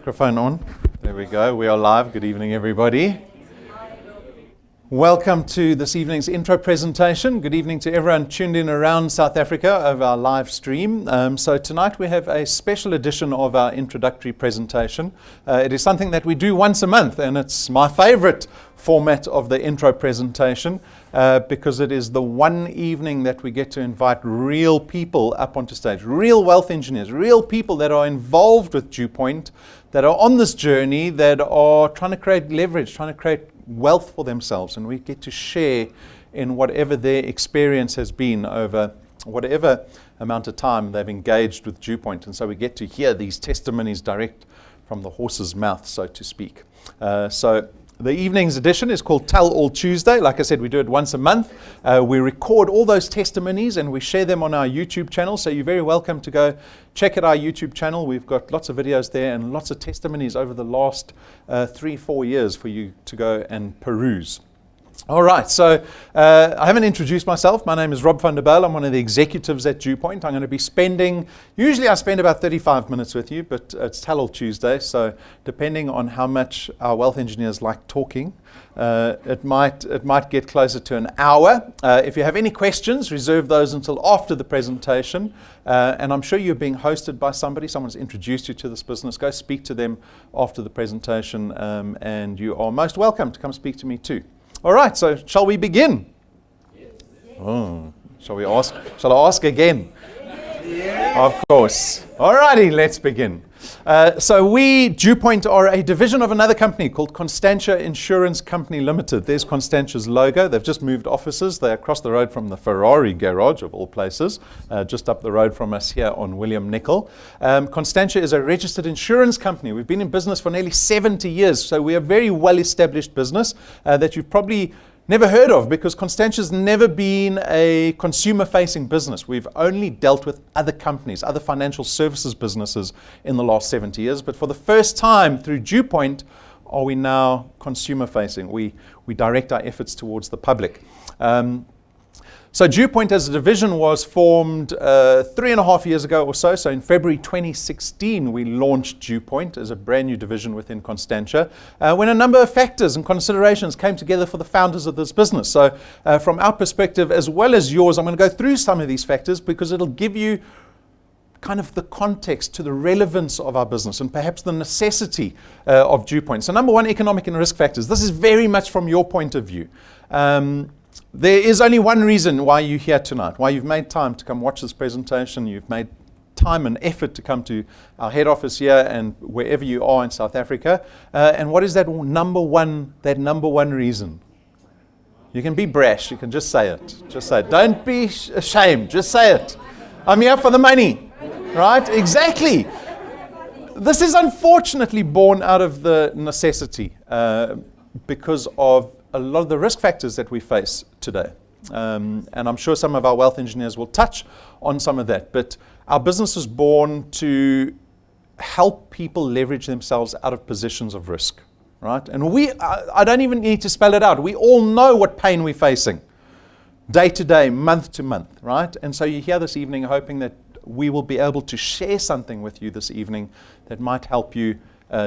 Microphone on. There we go. We are live. Good evening, everybody. Welcome to this evening's intro presentation. Good evening to everyone tuned in around South Africa over our live stream. So tonight we have a special edition of our introductory presentation. It is something that we do once a month, and it's my favorite format of the intro presentation because it is the one evening that we get to invite real people up onto stage, real wealth engineers, real people that are involved with DuePoint, that are on this journey, that are trying to create leverage, trying to create wealth for themselves, and we get to share in whatever their experience has been over whatever amount of time they've engaged with DuePoint. And so we get to hear these testimonies direct from the horse's mouth, so to speak. So the evening's edition is called Tell All Tuesday. Like I said, we do it once a month. We record all those testimonies and we share them on our YouTube channel. So you're very welcome to go check out our YouTube channel. We've got lots of videos there and lots of testimonies over the last 3-4 years for you to go and peruse. All right, so I haven't introduced myself. My name is Rob van der Bijl. I'm one of the executives at DuePoint. I'm going to be usually I spend about 35 minutes with you, but it's Tell All Tuesday, so depending on how much our wealth engineers like talking, it might get closer to an hour. If you have any questions, reserve those until after the presentation, and I'm sure you're being hosted by somebody. Someone's introduced you to this business. Go speak to them after the presentation, and you are most welcome to come speak to me too. All right, so shall we begin? Yes. Oh, shall I ask again? Yes. Of course. All righty, let's begin. So we, DuePoint, are a division of another company called Constantia Insurance Company Limited. There's Constantia's logo. They've just moved offices. They're across the road from the Ferrari garage, of all places, just up the road from us here on William Nicol. Constantia is a registered insurance company. We've been in business for nearly 70 years, so we are a very well-established business that you've probably never heard of, because Constantia's never been a consumer-facing business. We've only dealt with other companies, other financial services businesses in the last 70 years. But for the first time through DuePoint are we now consumer-facing. We direct our efforts towards the public. So DuePoint as a division was formed 3.5 years ago or so. So in February 2016, we launched DuePoint as a brand new division within Constantia, when a number of factors and considerations came together for the founders of this business. So from our perspective, as well as yours, I'm going to go through some of these factors because it'll give you kind of the context to the relevance of our business and perhaps the necessity of DuePoint. So number one, economic and risk factors. This is very much from your point of view. There is only one reason why you're here tonight, why you've made time to come watch this presentation. You've made time and effort to come to our head office here and wherever you are in South Africa. And what is that number one reason? You can be brash. You can just say it. Just say it. Don't be ashamed. Just say it. I'm here for the money. Right? Exactly. This is unfortunately born out of the necessity because of a lot of the risk factors that we face today. And I'm sure some of our wealth engineers will touch on some of that. But our business was born to help people leverage themselves out of positions of risk. Right? And I don't even need to spell it out. We all know what pain we're facing day to day, month to month. Right? And so you're here this evening hoping that we will be able to share something with you this evening that might help you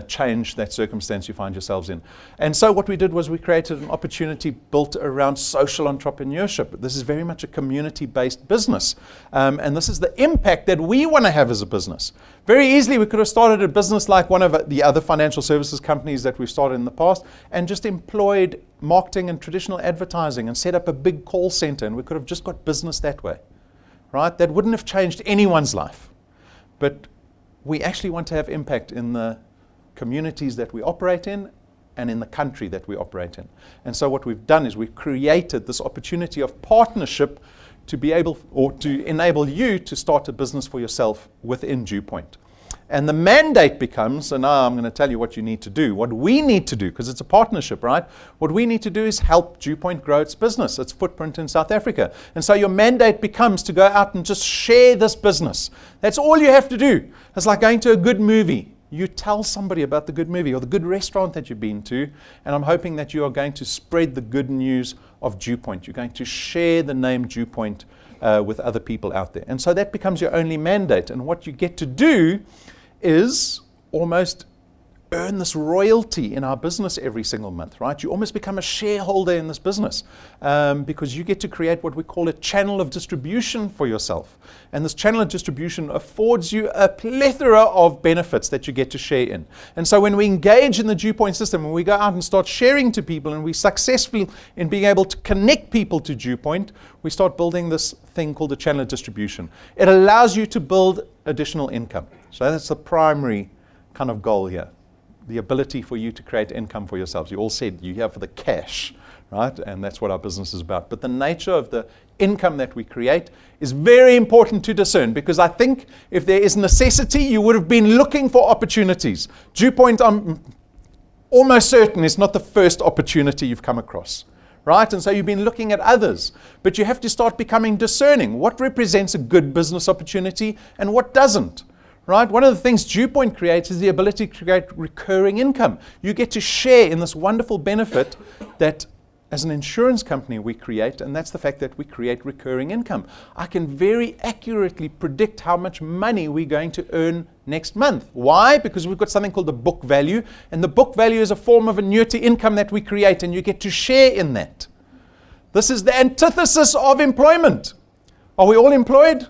change that circumstance you find yourselves in. And so what we did was we created an opportunity built around social entrepreneurship. This is very much a community-based business. And this is the impact that we want to have as a business. Very easily, we could have started a business like one of the other financial services companies that we've started in the past and just employed marketing and traditional advertising and set up a big call center, and we could have just got business that way. Right? That wouldn't have changed anyone's life. But we actually want to have impact in the communities that we operate in and in the country that we operate in. And so what we've done is we've created this opportunity of partnership to be able, or to enable you to start a business for yourself within DuePoint. And the mandate becomes, and now I'm going to tell you what you need to do, what we need to do, because it's a partnership, right? What we need to do is help DuePoint grow its business, its footprint in South Africa. And so your mandate becomes to go out and just share this business. That's all you have to do. It's like going to a good movie. You tell somebody about the good movie or the good restaurant that you've been to, and I'm hoping that you are going to spread the good news of DuePoint. You're going to share the name DuePoint with other people out there. And so that becomes your only mandate. And what you get to do is almost earn this royalty in our business every single month, right? You almost become a shareholder in this business because you get to create what we call a channel of distribution for yourself. And this channel of distribution affords you a plethora of benefits that you get to share in. And so when we engage in the DuePoint system, when we go out and start sharing to people and we're successful in being able to connect people to DuePoint, we start building this thing called the channel of distribution. It allows you to build additional income. So that's the primary kind of goal here. The ability for you to create income for yourselves. You all said you're here for the cash, right? And that's what our business is about. But the nature of the income that we create is very important to discern, because I think if there is necessity, you would have been looking for opportunities. DuePoint, I'm almost certain, is not the first opportunity you've come across, right? And so you've been looking at others. But you have to start becoming discerning. What represents a good business opportunity and what doesn't? Right? One of the things DuePoint creates is the ability to create recurring income. You get to share in this wonderful benefit that as an insurance company we create, and that's the fact that we create recurring income. I can very accurately predict how much money we're going to earn next month. Why? Because we've got something called the book value, and the book value is a form of annuity income that we create, and you get to share in that. This is the antithesis of employment. Are we all employed?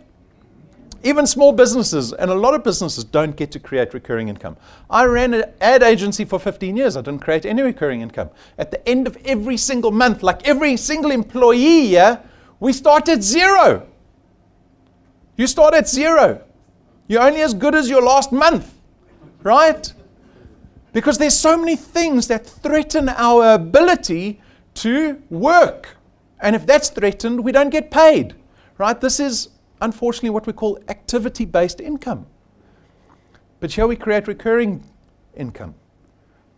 Even small businesses, and a lot of businesses, don't get to create recurring income. I ran an ad agency for 15 years. I didn't create any recurring income. At the end of every single month, like every single employee here, we start at zero. You start at zero. You're only as good as your last month, right? Because there's so many things that threaten our ability to work. And if that's threatened, we don't get paid, right? This is unfortunately what we call activity-based income. But here we create recurring income.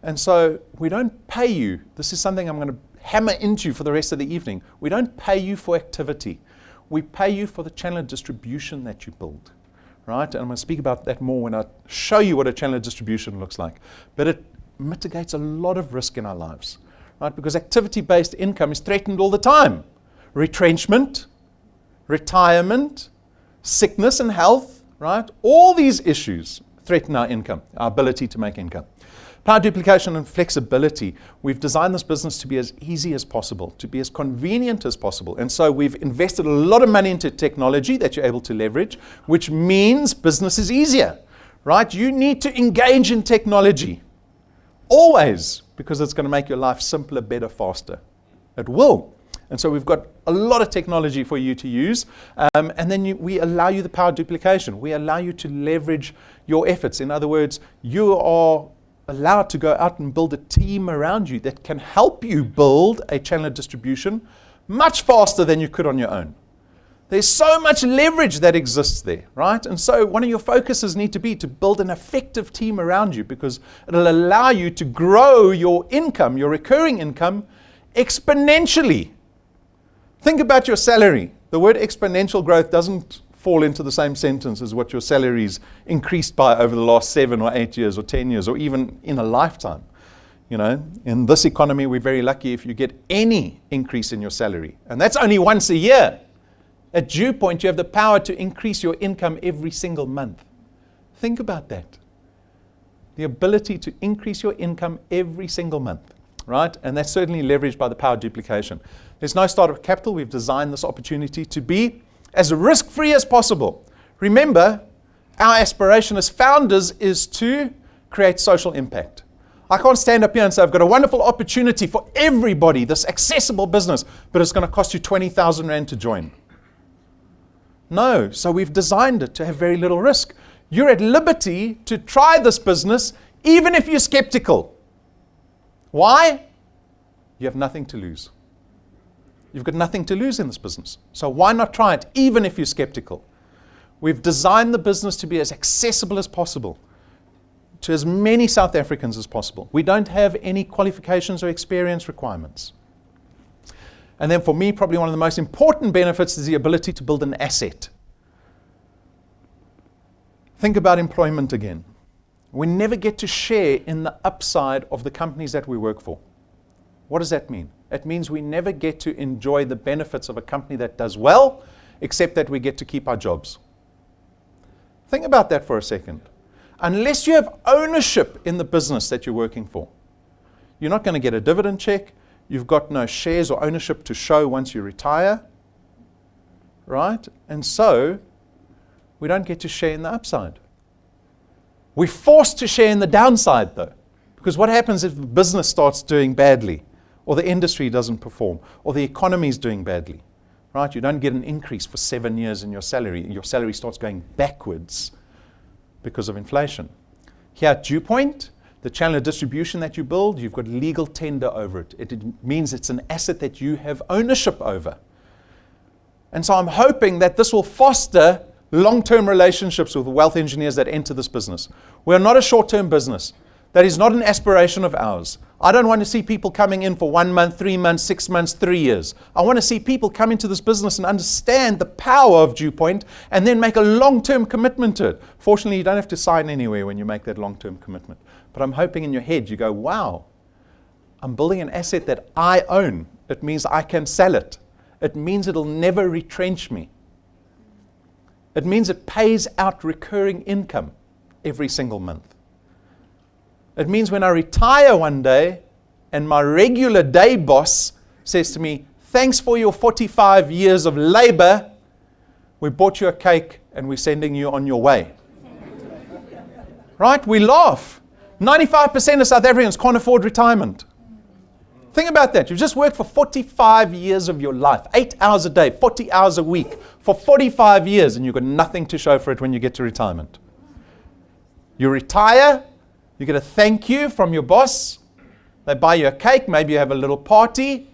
And so we don't pay you. This is something I'm going to hammer into for the rest of the evening. We don't pay you for activity. We pay you for the channel of distribution that you build. Right? And I'm going to speak about that more when I show you what a channel of distribution looks like. But it mitigates a lot of risk in our lives. Right? Because activity-based income is threatened all the time. Retrenchment, retirement, sickness and health, right? All these issues threaten our income, our ability to make income. Power duplication and flexibility. We've designed this business to be as easy as possible, to be as convenient as possible. And so we've invested a lot of money into technology that you're able to leverage, which means business is easier, right? You need to engage in technology always, because it's going to make your life simpler, better, faster. It will. And so we've got a lot of technology for you to use. And then we allow you the power duplication. We allow you to leverage your efforts. In other words, you are allowed to go out and build a team around you that can help you build a channel of distribution much faster than you could on your own. There's so much leverage that exists there, right? And so one of your focuses need to be to build an effective team around you, because it'll allow you to grow your income, your recurring income, exponentially. Think about your salary. The word exponential growth doesn't fall into the same sentence as what your salary's increased by over the last 7 or 8 years or 10 years or even in a lifetime. You know, in this economy, we're very lucky if you get any increase in your salary. And that's only once a year. At DuePoint, you have the power to increase your income every single month. Think about that. The ability to increase your income every single month, right? And that's certainly leveraged by the power duplication. There's no startup capital. We've designed this opportunity to be as risk-free as possible. Remember, our aspiration as founders is to create social impact. I can't stand up here and say, I've got a wonderful opportunity for everybody, this accessible business, but it's going to cost you 20,000 Rand to join. No, so we've designed it to have very little risk. You're at liberty to try this business, even if you're skeptical. Why? You have nothing to lose. You've got nothing to lose in this business. So why not try it, even if you're skeptical? We've designed the business to be as accessible as possible to as many South Africans as possible. We don't have any qualifications or experience requirements. And then for me, probably one of the most important benefits is the ability to build an asset. Think about employment again. We never get to share in the upside of the companies that we work for. What does that mean? It means we never get to enjoy the benefits of a company that does well, except that we get to keep our jobs. Think about that for a second. unless you have ownership in the business that you're working for, you're not going to get a dividend check. You've got no shares or ownership to show once you retire, right? And so we don't get to share in the upside. We're forced to share in the downside, though, because what happens if the business starts doing badly, or the industry doesn't perform, or the economy is doing badly, right? You don't get an increase for 7 years in your salary. Your salary starts going backwards because of inflation. Here at DuePoint, the channel of distribution that you build, you've got legal tender over it. It means it's an asset that you have ownership over. And so I'm hoping that this will foster long-term relationships with wealth engineers that enter this business. We're not a short-term business. That is not an aspiration of ours. I don't want to see people coming in for 1 month, 3 months, 6 months, 3 years. I want to see people come into this business and understand the power of DuePoint and then make a long-term commitment to it. Fortunately, you don't have to sign anywhere when you make that long-term commitment. But I'm hoping in your head you go, wow, I'm building an asset that I own. It means I can sell it. It means it'll never retrench me. It means it pays out recurring income every single month. It means when I retire one day and my regular day boss says to me, thanks for your 45 years of labor, we bought you a cake and we're sending you on your way. Right? We laugh. 95% of South Africans can't afford retirement. Think about that. You've just worked for 45 years of your life, 8 hours a day, 40 hours a week, for 45 years, and you've got nothing to show for it when you get to retirement. You retire, you get a thank you from your boss, they buy you a cake, maybe you have a little party,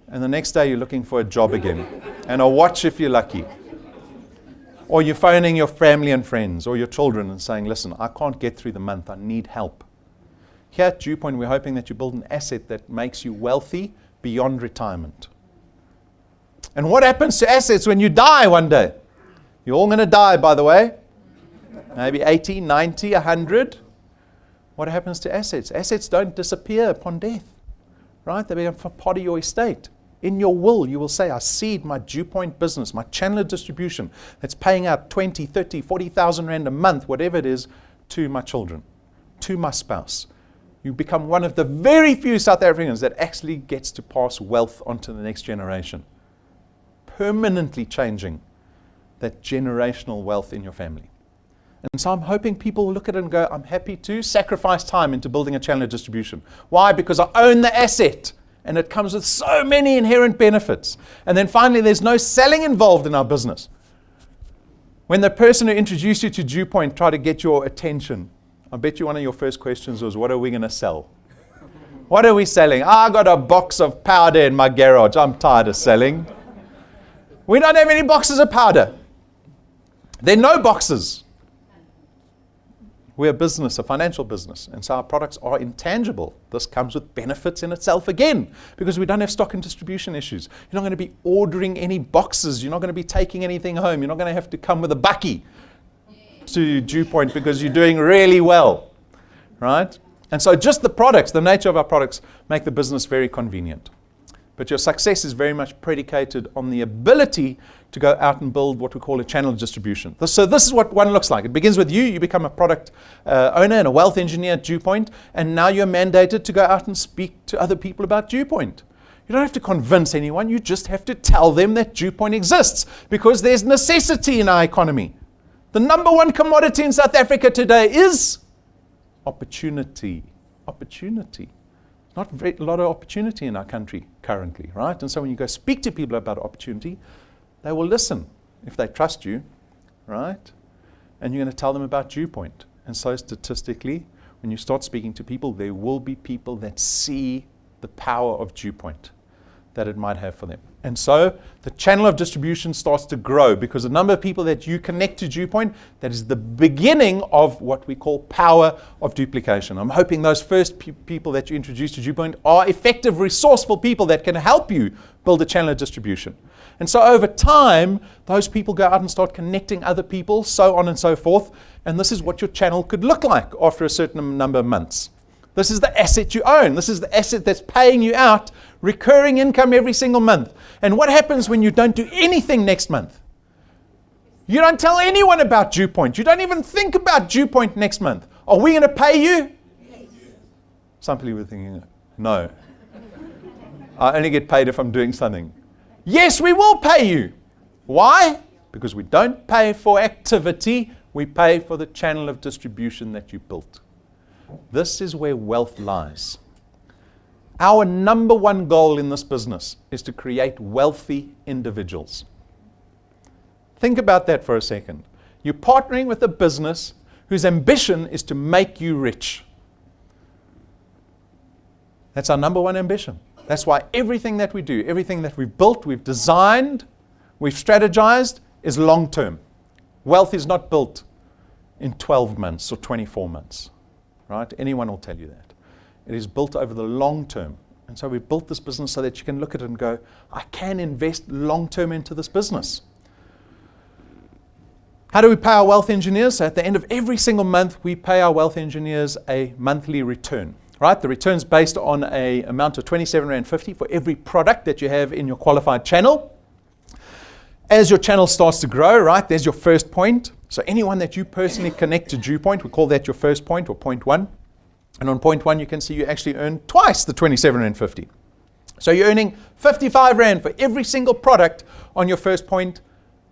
and the next day you're looking for a job again, and a watch if you're lucky. Or you're phoning your family and friends or your children and saying, listen, I can't get through the month, I need help. Here at DuePoint, we're hoping that you build an asset that makes you wealthy beyond retirement. And what happens to assets when you die one day? You're all going to die, by the way. Maybe 80, 90, 100. What happens to assets? Assets don't disappear upon death, right? They become part of your estate. In your will, you will say, I cede my DuePoint business, my channel of distribution that's paying out 20, 30, 40,000 rand a month, whatever it is, to my children, to my spouse. You become one of the very few South Africans that actually gets to pass wealth onto the next generation, permanently changing that generational wealth in your family. And so I'm hoping people will look at it and go, I'm happy to sacrifice time into building a channel of distribution. Why? Because I own the asset, and it comes with so many inherent benefits. And then finally, there's no selling involved in our business. When the person who introduced you to DuePoint tried to get your attention, I bet you one of your first questions was, what are we going to sell? What are we selling? I got a box of powder in my garage. I'm tired of selling. We don't have any boxes of powder. There are no boxes. We're a business, a financial business, and so our products are intangible. This comes with benefits in itself again, because we don't have stock and distribution issues. You're not going to be ordering any boxes. You're not going to be taking anything home. You're not going to have to come with a bakkie to DuePoint because you're doing really well, right? And so just the products, the nature of our products, make the business very convenient. But your success is very much predicated on the ability to go out and build what we call a channel of distribution. So this is what one looks like. It begins with you. You become a product owner and a wealth engineer at DuePoint, and now you're mandated to go out and speak to other people about DuePoint. You don't have to convince anyone. You just have to tell them that DuePoint exists, because there's necessity in our economy. The number one commodity in South Africa today is opportunity. Opportunity. Not a lot of opportunity in our country currently, right? And so when you go speak to people about opportunity, they will listen if they trust you, right? And you're going to tell them about DuePoint. And so statistically, when you start speaking to people, there will be people that see the power of DuePoint that it might have for them. And so the channel of distribution starts to grow, because the number of people that you connect to DuePoint, that is the beginning of what we call power of duplication. I'm hoping those first people that you introduce to DuePoint are effective, resourceful people that can help you build a channel of distribution. And so over time, those people go out and start connecting other people, so on and so forth. And this is what your channel could look like after a certain number of months. This is the asset you own. This is the asset that's paying you out recurring income every single month. And what happens when you don't do anything next month? You don't tell anyone about DuePoint. You don't even think about DuePoint next month. Are we going to pay you? Yes. Some people are thinking, no. I only get paid if I'm doing something. Yes, we will pay you. Why? Because we don't pay for activity. We pay for the channel of distribution that you built. This is where wealth lies. Our number one goal in this business is to create wealthy individuals. Think about that for a second. You're partnering with a business whose ambition is to make you rich. That's our number one ambition. That's why everything that we do, everything that we've built, we've designed, we've strategized, is long term. Wealth is not built in 12 months or 24 months. Right? Anyone will tell you that. It is built over the long term. And so we've built this business so that you can look at it and go, I can invest long term into this business. How do we pay our wealth engineers? So at the end of every single month, we pay our wealth engineers a monthly return. Right? The return's based on an amount of R27.50 for every product that you have in your qualified channel. As your channel starts to grow, right, there's your first point. So anyone that you personally connect to DuePoint, we call that your first point or point one. And on point one, you can see you actually earn twice the R27.50. So you're earning 55 Rand for every single product on your first point,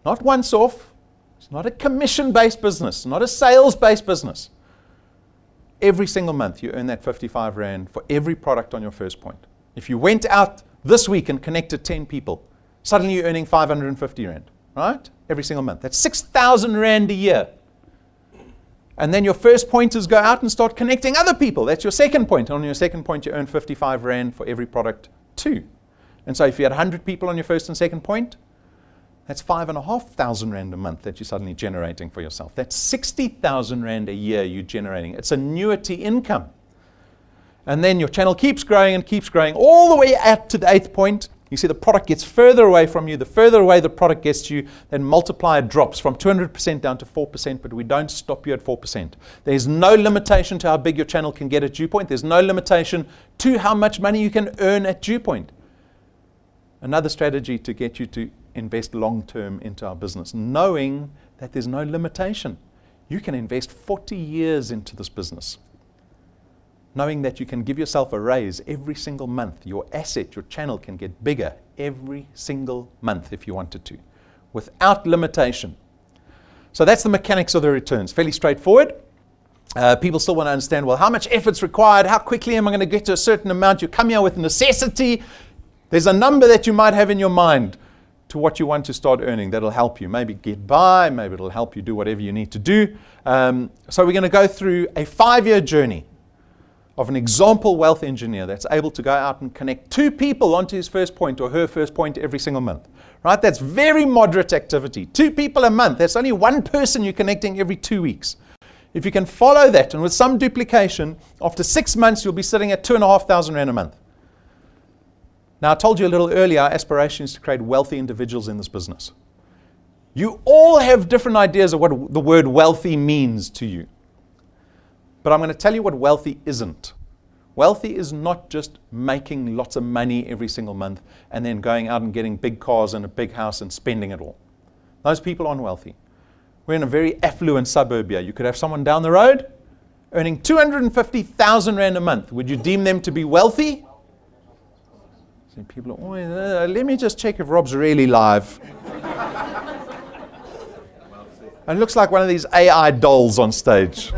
not once off. It's not a commission-based business, not a sales-based business. Every single month, you earn that 55 Rand for every product on your first point. If you went out this week and connected 10 people, suddenly you're earning 550 Rand, right? Every single month. That's 6,000 Rand a year. And then your first pointers go out and start connecting other people. That's your second point. And on your second point, you earn 55 Rand for every product too. And so if you had 100 people on your first and second point, that's 5,500 Rand a month that you're suddenly generating for yourself. That's 60,000 Rand a year you're generating. It's annuity income. And then your channel keeps growing all the way up to the 8th point. You see the product gets further away from you. The further away the product gets to you, then multiplier drops from 200% down to 4%, but we don't stop you at 4%. There's no limitation to how big your channel can get at DuePoint. There's no limitation to how much money you can earn at DuePoint. Another strategy to get you to invest long-term into our business, knowing that there's no limitation. You can invest 40 years into this business, knowing that you can give yourself a raise every single month. Your asset, your channel can get bigger every single month if you wanted to, without limitation. So that's the mechanics of the returns. Fairly straightforward. People still want to understand, well, how much effort's required? How quickly am I going to get to a certain amount? You come here with necessity. There's a number that you might have in your mind to what you want to start earning that'll help you. Maybe get by, maybe it'll help you do whatever you need to do. So we're going to go through a 5-year journey of an example wealth engineer that's able to go out and connect 2 people onto his first point or her first point every single month. Right? That's very moderate activity. 2 people a month. That's only 1 person you're connecting every 2 weeks. If you can follow that, and with some duplication, after 6 months, you'll be sitting at 2,500 Rand a month. Now, I told you a little earlier, our aspiration is to create wealthy individuals in this business. You all have different ideas of what the word wealthy means to you. But I'm going to tell you what wealthy isn't. Wealthy is not just making lots of money every single month and then going out and getting big cars and a big house and spending it all. Those people aren't wealthy. We're in a very affluent suburb here. You could have someone down the road earning 250,000 Rand a month. Would you deem them to be wealthy? People are, let me just check if Rob's really live. And it looks like one of these AI dolls on stage.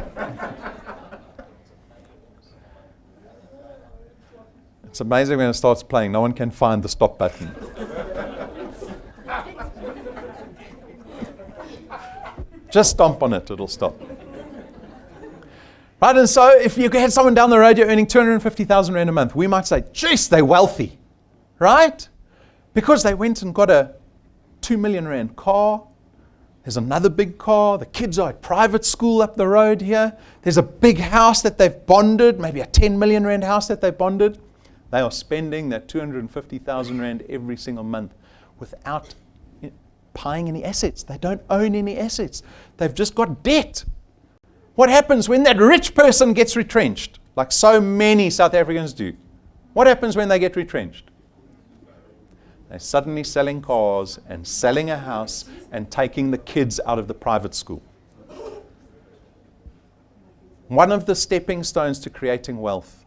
It's amazing when it starts playing. No one can find the stop button. Just stomp on it, it'll stop. Right, and so if you had someone down the road, you're earning 250,000 Rand a month, we might say, jeez, they're wealthy. Right? Because they went and got a 2 million Rand car. There's another big car. The kids are at private school up the road here. There's a big house that they've bonded, maybe a 10 million Rand house that they've bonded. They are spending that 250,000 Rand every single month without buying any assets. They don't own any assets. They've just got debt. What happens when that rich person gets retrenched, like so many South Africans do? What happens when they get retrenched? They're suddenly selling cars and selling a house and taking the kids out of the private school. One of the stepping stones to creating wealth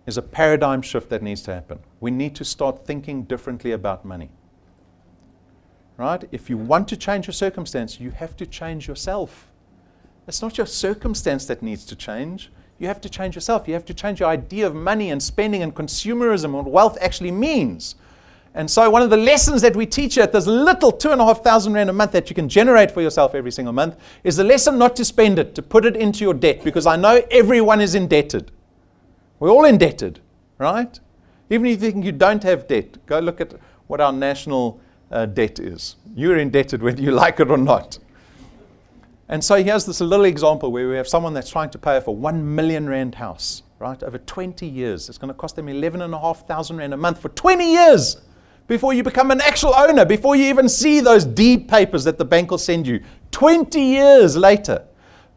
is a paradigm shift that needs to happen. We need to start thinking differently about money. Right? If you want to change your circumstance, you have to change yourself. It's not your circumstance that needs to change. You have to change yourself. You have to change your idea of money and spending and consumerism and what wealth actually means. And so one of the lessons that we teach at this little 2,500 rand a month that you can generate for yourself every single month is the lesson not to spend it, to put it into your debt, because I know everyone is indebted. We're all indebted, right? Even if you think you don't have debt, go look at what our national debt is. You're indebted whether you like it or not. And so here's this little example where we have someone that's trying to pay for 1 million rand house, right? Over 20 years. It's going to cost them 11,500 rand a month for 20 years before you become an actual owner, before you even see those deed papers that the bank will send you. 20 years later.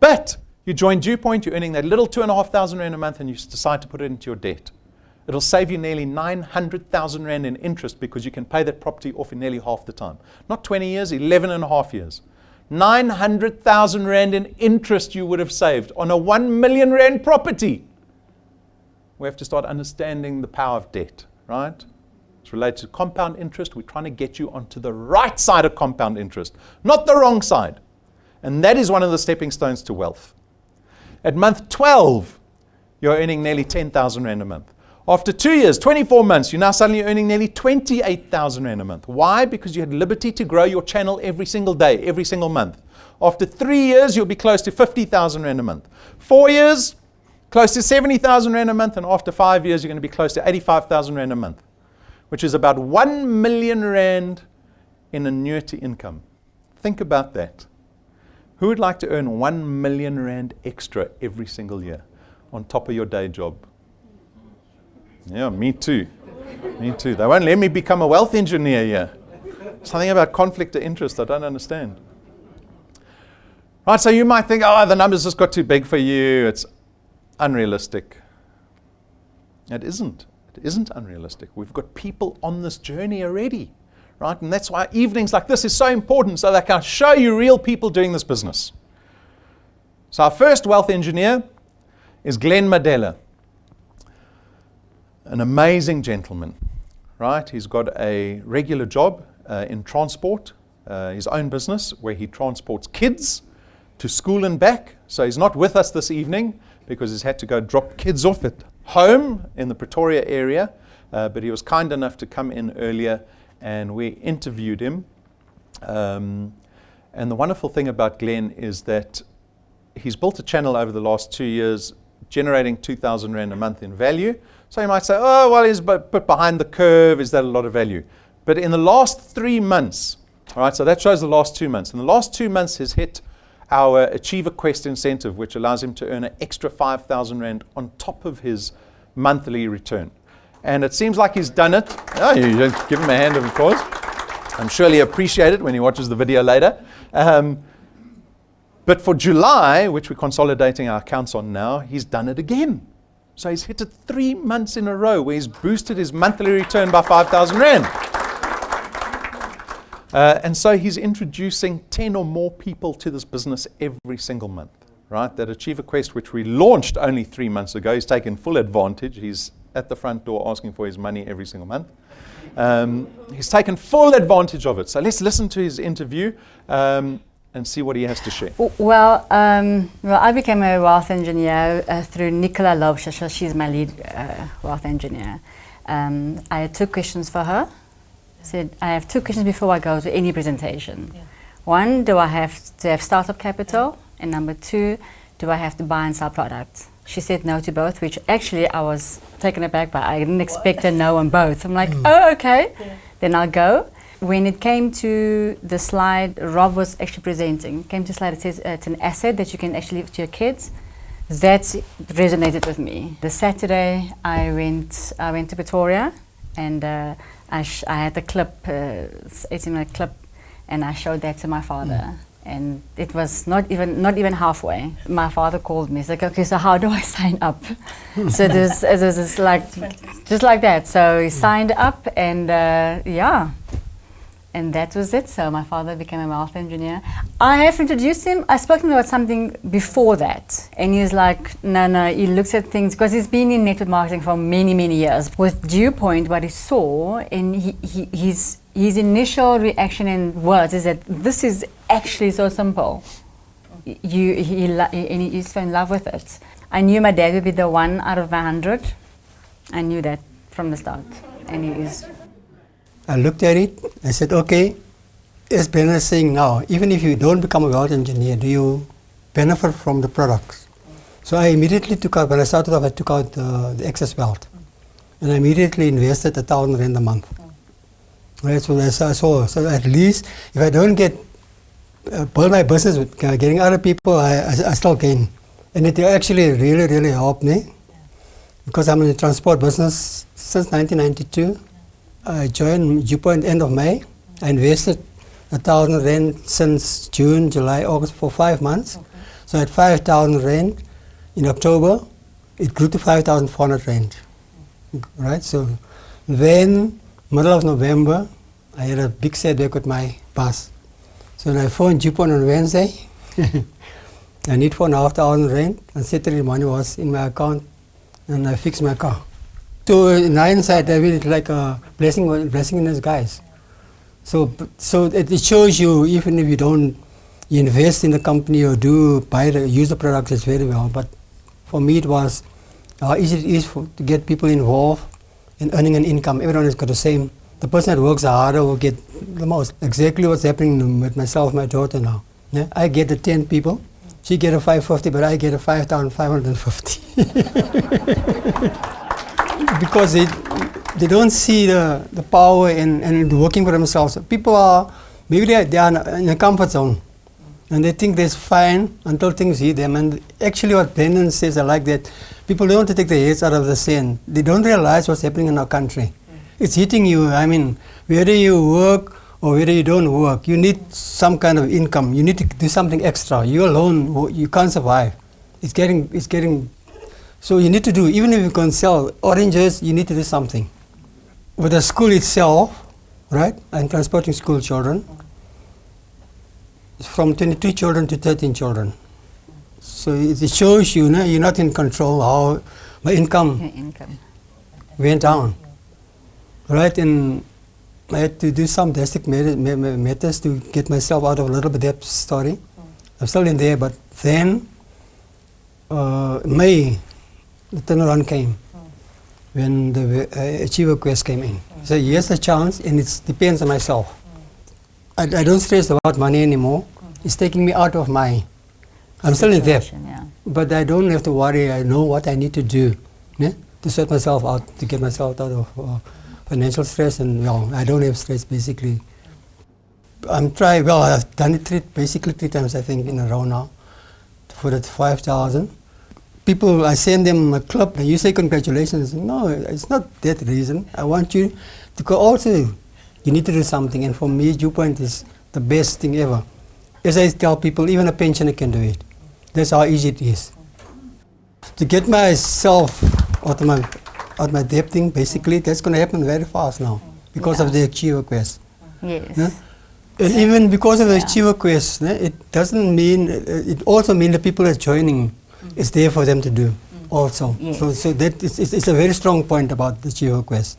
But you join DuePoint, you're earning that little 2,500 rand a month, and you decide to put it into your debt. It'll save you nearly 900,000 rand in interest because you can pay that property off in nearly half the time. Not 20 years, 11 and a half years. 900,000 rand in interest you would have saved on a 1 million rand property. We have to start understanding the power of debt, right? It's related to compound interest. We're trying to get you onto the right side of compound interest, not the wrong side. And that is one of the stepping stones to wealth. At month 12, you're earning nearly 10,000 rand a month. After 2 years, 24 months, you're now suddenly earning nearly 28,000 rand a month. Why? Because you had liberty to grow your channel every single day, every single month. After 3 years, you'll be close to 50,000 rand a month. 4 years, close to 70,000 rand a month. And after 5 years, you're going to be close to 85,000 rand a month, which is about 1 million rand in annuity income. Think about that. Who would like to earn 1 million rand extra every single year on top of your day job? Yeah, me too. Me too. They won't let me become a wealth engineer here. Something about conflict of interest I don't understand. Right, so you might think, oh, the numbers just got too big for you. It's unrealistic. It isn't. It isn't unrealistic. We've got people on this journey already. Right? And that's why evenings like this is so important, so that I can show you real people doing this business. So our first wealth engineer is Glenn Madela. An amazing gentleman, right? He's got a regular job in transport, his own business, where he transports kids to school and back. So he's not with us this evening because he's had to go drop kids off at home in the Pretoria area, but he was kind enough to come in earlier and we interviewed him. And the wonderful thing about Glenn is that he's built a channel over the last 2 years generating 2,000 rand a month in value. So you might say, oh, well, he's a bit behind the curve. Is that a lot of value? But in the last 3 months, all right, so that shows the last 2 months. In the last 2 months, he's hit our Achieve a Quest incentive, which allows him to earn an extra 5,000 rand on top of his monthly return. And it seems like he's done it. Oh, you give him a hand of applause. I'm sure he'll appreciate it when he watches the video later. But for July, which we're consolidating our accounts on now, he's done it again. So he's hit it 3 months in a row where he's boosted his monthly return by 5,000 rand. And so he's introducing 10 or more people to this business every single month, right? That Achieve a Quest, which we launched only 3 months ago, he's taken full advantage. He's at the front door asking for his money every single month. He's taken full advantage of it. So let's listen to his interview and see what he has to share. Well, I became a wealth engineer through Nicola Lobsha. She's my lead wealth engineer. I had 2 questions for her. Said, I have 2 questions before I go to any presentation. Yeah. 1, do I have to have startup capital? And number 2, do I have to buy and sell products? She said no to both, which actually I was taken aback by. I didn't expect a no on both. I'm like, oh, okay, then I'll go. When it came to the slide Rob was actually presenting, came to slide, it says it's an asset that you can actually give to your kids. That resonated with me. The Saturday I went to Pretoria, and I had the clip, 18-minute clip, and I showed that to my father. And it was not even halfway. My father called me. He's like, okay, so how do I sign up? So it was like, just like that. So he signed up, and yeah. And that was it. So my father became a wealth engineer. I have introduced him. I spoke to him about something before that. And he's like, no, he looks at things, because he's been in network marketing for many, many years. With DuePoint, what he saw, and his initial reaction and words is that this is actually so simple. And he's so in love with it. I knew my dad would be the 1 out of 100. I knew that from the start. And he is. I looked at it, I said, okay, as Brennan is saying now, even if you don't become a wealth engineer, do you benefit from the products? So I immediately took out, when I started off, I took out the excess wealth. And I immediately invested 1,000 rand a month. Right, so I saw, so at least if I don't build my business with getting other people, I still gain. And it actually really, really helped me, because I'm in the transport business since 1992. I joined DuePoint end of May. I invested 1,000 rand since June, July, August for 5 months. Okay. So at 5,000 rand in October, it grew to 5,400 rand. Right? So then, middle of November, I had a big setback with my boss. So when I phoned DuePoint on Wednesday, I need 4,500 rand, and Saturday money was in my account, and I fixed my car. So in hindsight, I really like a blessing in disguise. So it shows you, even if you don't invest in the company or use the products, it's very well. But for me, it was how easy it is to get people involved in earning an income. Everyone has got the same. The person that works harder will get the most. Exactly what's happening with myself, my daughter now. Yeah? I get the 10 people. She get a 550, but I get a 5,550. Because they don't see the power in working for themselves. People are, maybe they are in a comfort zone, and they think they're fine until things hit them. And actually what Brendan says, I like that, people don't want to take their heads out of the sand. They don't realize what's happening in our country. It's hitting you. I mean, whether you work or whether you don't work, you need some kind of income. You need to do something extra. You alone, you can't survive. It's getting. So you need to do, even if you can sell oranges, you need to do something. With the school itself, right? I'm transporting school children. It's from 22 children to 13 children. So it shows you, you're not in control how my income went down. Right? And I had to do some drastic methods to get myself out of a little bit of that story. I'm still in there, but then May, the turnaround came when the Achiever Quest came in. So here's the chance, and it depends on myself. I don't stress about money anymore. It's taking me out of my, I'm still in debt, but I don't have to worry. I know what I need to do to sort myself out, to get myself out of financial stress, and I don't have stress basically. I've done it basically 3 times I think in a row now for that 5,000. People, I send them a clip, and you say congratulations. No, it's not that reason. I want you to go also, you need to do something, and for me, DuePoint is the best thing ever. As I tell people, even a pensioner can do it. That's how easy it is. To get myself out of my debt thing, basically, that's going to happen very fast now because of the Achiever Quest. Yes. And even because of the Achiever Quest, it doesn't mean, it also means the people that's joining, it's there for them to do also. Yes. So that it's a very strong point about the Achiever Quest.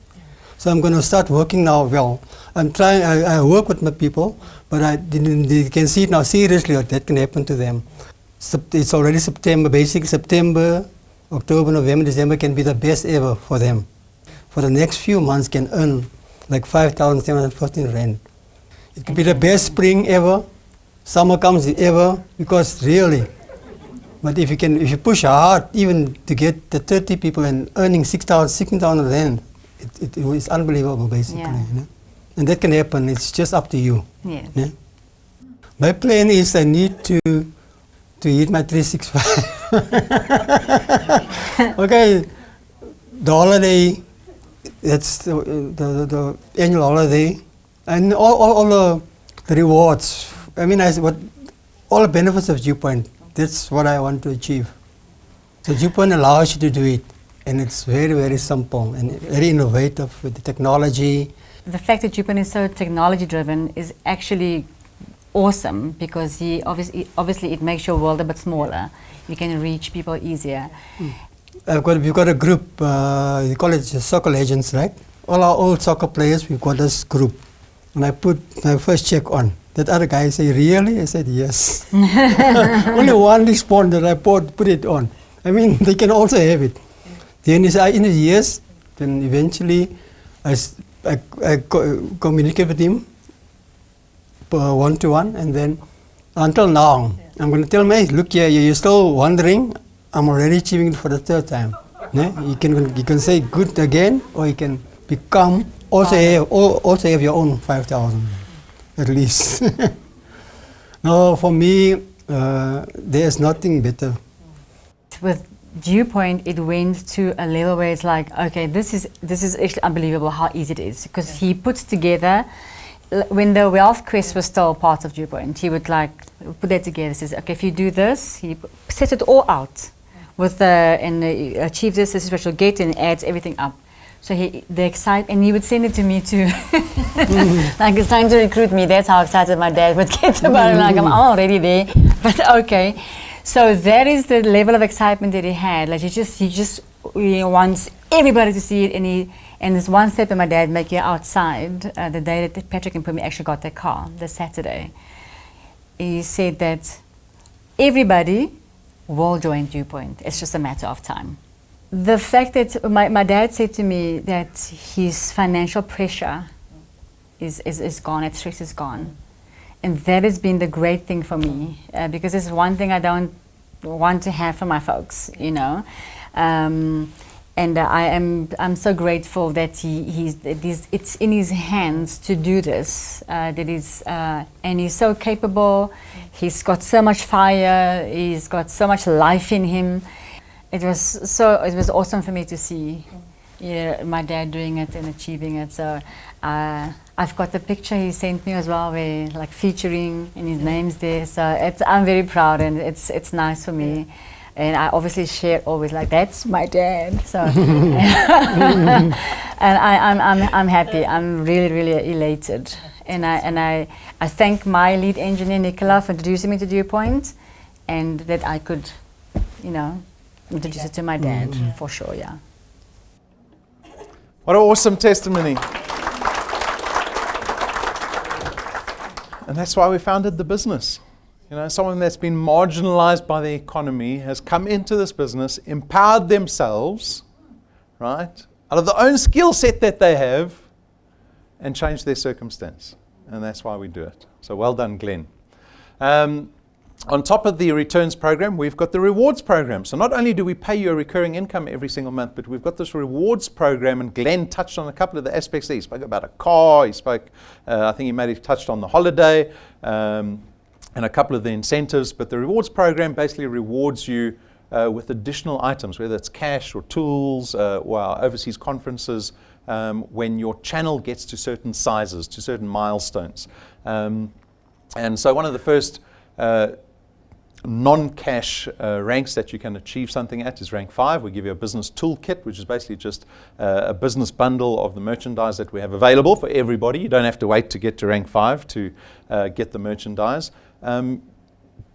So I'm going to start working now. I'm trying, I work with my people, but they can see it now seriously what that can happen to them. It's already September, basically September, October, November, December can be the best ever for them. For the next few months can earn like 5,715 rand. It could be the best spring ever, summer comes ever, because really, but if you push hard even to get the 30 people and earning 6,000, 16,000 rand, it is unbelievable basically. Yeah. And that can happen, it's just up to you. Yes. Yeah? My plan is I need to hit my 365. Okay, the holiday, that's the annual holiday, and all the rewards. I mean, all the benefits of DuePoint. That's what I want to achieve. So DuePoint allows you to do it, and it's very, very simple and very innovative with the technology. The fact that DuePoint is so technology driven is actually awesome, because obviously it makes your world a bit smaller. You can reach people easier. We've got a group, we call it soccer legends, right? All our old soccer players, we've got this group. And I put my first check on. That other guy said, really? I said, yes. Only one responded, I put it on. I mean, they can also have it. Then in the years, then eventually I communicate with him one-to-one, and then until now, I'm going to tell him, hey, look here, you're still wondering, I'm already achieving it for the third time. Yeah? You can say good again, or you can become, also have your own 5,000, at least. No, for me, there's nothing better. With DuePoint, it went to a level where it's like, okay, this is actually unbelievable how easy it is, because he puts together, when the wealth quest was still part of DuePoint, he would like put that together. Says, okay, if you do this, he sets it all out with and achieve this is what you'll get, and adds everything up. So the excitement, and he would send it to me too. Like, it's time to recruit me. That's how excited my dad would get about it. Like, I'm already there, but okay. So that is the level of excitement that he had. Like, he wants everybody to see it, and there's one step that my dad made you outside the day that Patrick and Pumi actually got their car, the Saturday. He said that everybody will join DuePoint. It's just a matter of time. The fact that my dad said to me that his financial pressure is gone, that stress is gone. And that has been the great thing for me, because it's one thing I don't want to have for my folks, you know. And I'm so grateful that it's in his hands to do this. And he's so capable. He's got so much fire. He's got so much life in him. It was awesome for me to see, my dad doing it and achieving it. So I've got the picture he sent me as well, where like featuring, and his name's there. So I'm very proud, and it's nice for me. And I obviously share always like, that's my dad. So, and I'm happy. I'm really, really elated. And I thank my lead engineer Nicola for introducing me to DuePoint, and that I could, introduce it to my dad for sure. Yeah. What an awesome testimony. And that's why we founded the business. Someone that's been marginalized by the economy has come into this business, empowered themselves, right, out of the own skill set that they have, and changed their circumstance. And that's why we do it. So well done, Glenn. On top of the returns program, we've got the rewards program. So not only do we pay you a recurring income every single month, but we've got this rewards program, and Glenn touched on a couple of the aspects there. He spoke about a car, he spoke, I think he may have touched on the holiday, and a couple of the incentives, but the rewards program basically rewards you with additional items, whether it's cash or tools or our overseas conferences, when your channel gets to certain sizes, to certain milestones. And so one of the first non-cash ranks that you can achieve something at is rank 5. We give you a business toolkit, which is basically just a business bundle of the merchandise that we have available for everybody. You don't have to wait to get to rank 5 to get the merchandise.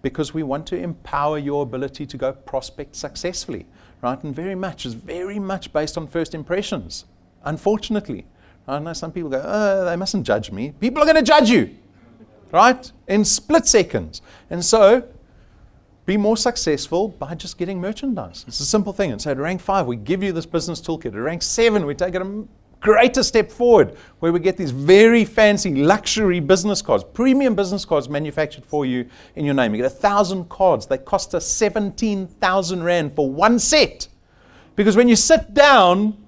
Because we want to empower your ability to go prospect successfully, right? And very much based on first impressions, unfortunately. I know some people go, oh, they mustn't judge me. People are going to judge you, right? In split seconds. And so, be more successful by just getting merchandise. It's a simple thing. And so at rank 5, we give you this business toolkit. At rank 7, we take it a greater step forward, where we get these very fancy luxury business cards, premium business cards manufactured for you in your name. You get 1,000 cards. They cost us 17,000 Rand for one set. Because when you sit down,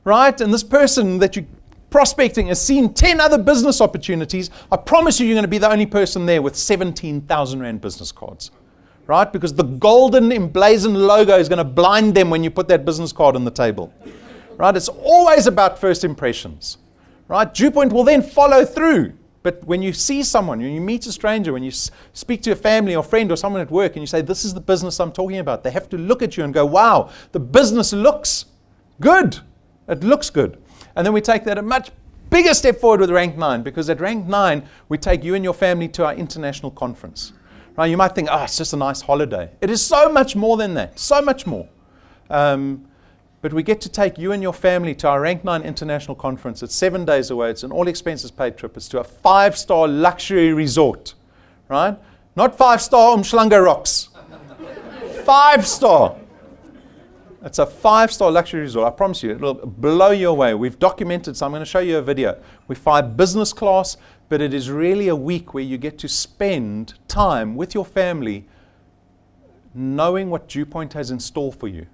right, and this person that you're prospecting has seen 10 other business opportunities, I promise you, you're going to be the only person there with 17,000 Rand business cards. Right? Because the golden emblazoned logo is going to blind them when you put that business card on the table. Right? It's always about first impressions. Right? DuePoint will then follow through. But when you see someone, when you meet a stranger, when you speak to a family or friend or someone at work and you say, this is the business I'm talking about, they have to look at you and go, wow, the business looks good. It looks good. And then we take that a much bigger step forward with Rank 9, because at Rank 9, we take you and your family to our international conference. Right? You might think, it's just a nice holiday. It is so much more than that, so much more. But we get to take you and your family to our Rank 9 International Conference. It's 7 days away. It's an all-expenses-paid trip. It's to a 5-star luxury resort, right? Not 5-star Umhlanga Rocks. 5-star. It's a 5-star luxury resort. I promise you, it'll blow you away. We've documented, so I'm going to show you a video. We fly business class, but it is really a week where you get to spend time with your family knowing what DuePoint has in store for you.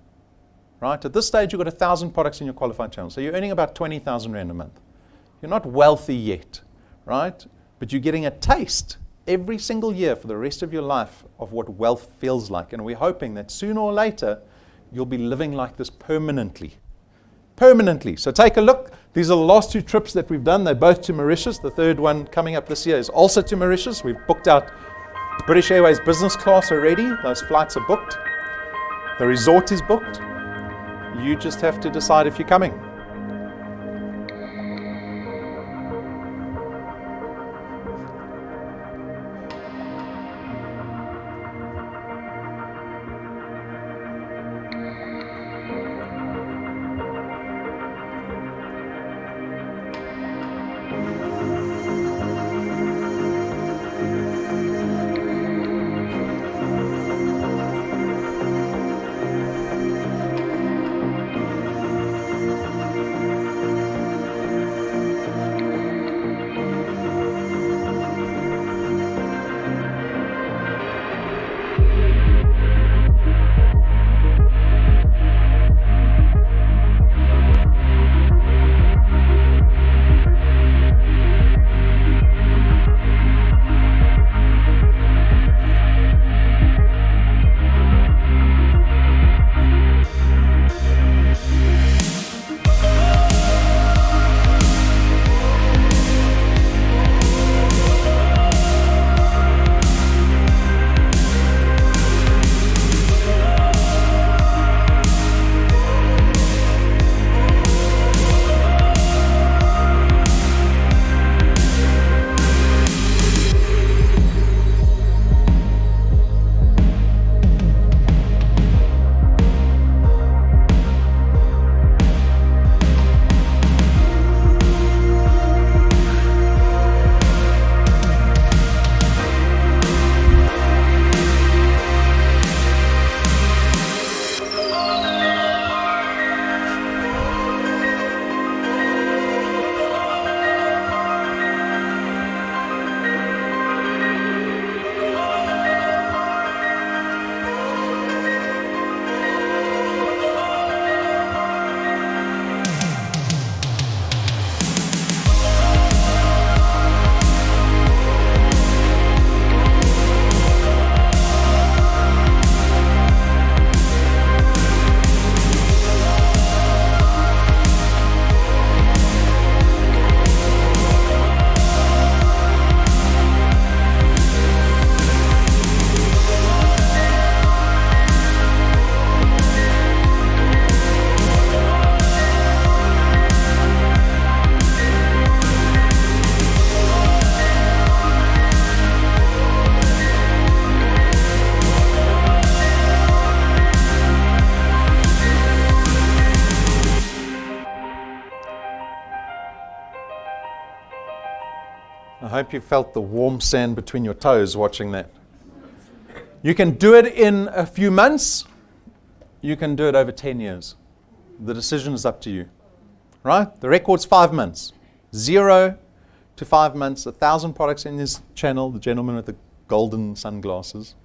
Right? At this stage, you've got 1,000 products in your qualified channel. So you're earning about 20,000 Rand a month. You're not wealthy yet, right? But you're getting a taste every single year for the rest of your life of what wealth feels like. And we're hoping that sooner or later, you'll be living like this permanently. Permanently. So take a look. These are the last 2 trips that we've done. They're both to Mauritius. The third one coming up this year is also to Mauritius. We've booked out British Airways business class already. Those flights are booked. The resort is booked. You just have to decide if you're coming. I hope you felt the warm sand between your toes watching that. You can do it in a few months. You can do it over 10 years. The decision is up to you. Right? The record's 5 months. 0 to 5 months, 1,000 products in this channel, the gentleman with the golden sunglasses.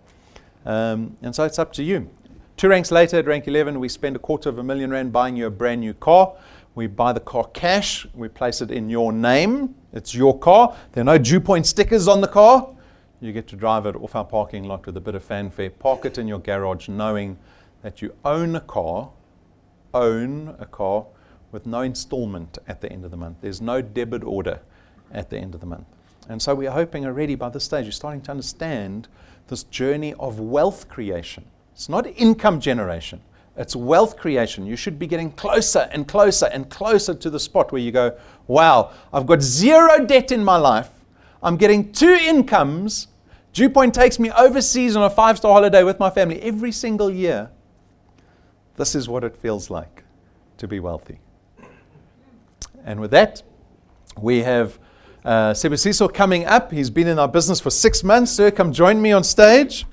And so it's up to you. 2 ranks later, at rank 11, we spend R250,000 buying you a brand new car. We buy the car cash. We place it in your name. It's your car. There are no DuePoint stickers on the car. You get to drive it off our parking lot with a bit of fanfare. Park it in your garage knowing that you own a car with no installment at the end of the month. There's no debit order at the end of the month. And so we are hoping already by this stage you're starting to understand this journey of wealth creation. It's not income generation. It's wealth creation. You should be getting closer and closer and closer to the spot where you go, wow, I've got zero debt in my life. I'm getting 2 incomes. DuePoint takes me overseas on a 5-star holiday with my family every single year. This is what it feels like to be wealthy. And with that, we have Sibusiso coming up. He's been in our business for 6 months. Sir, come join me on stage.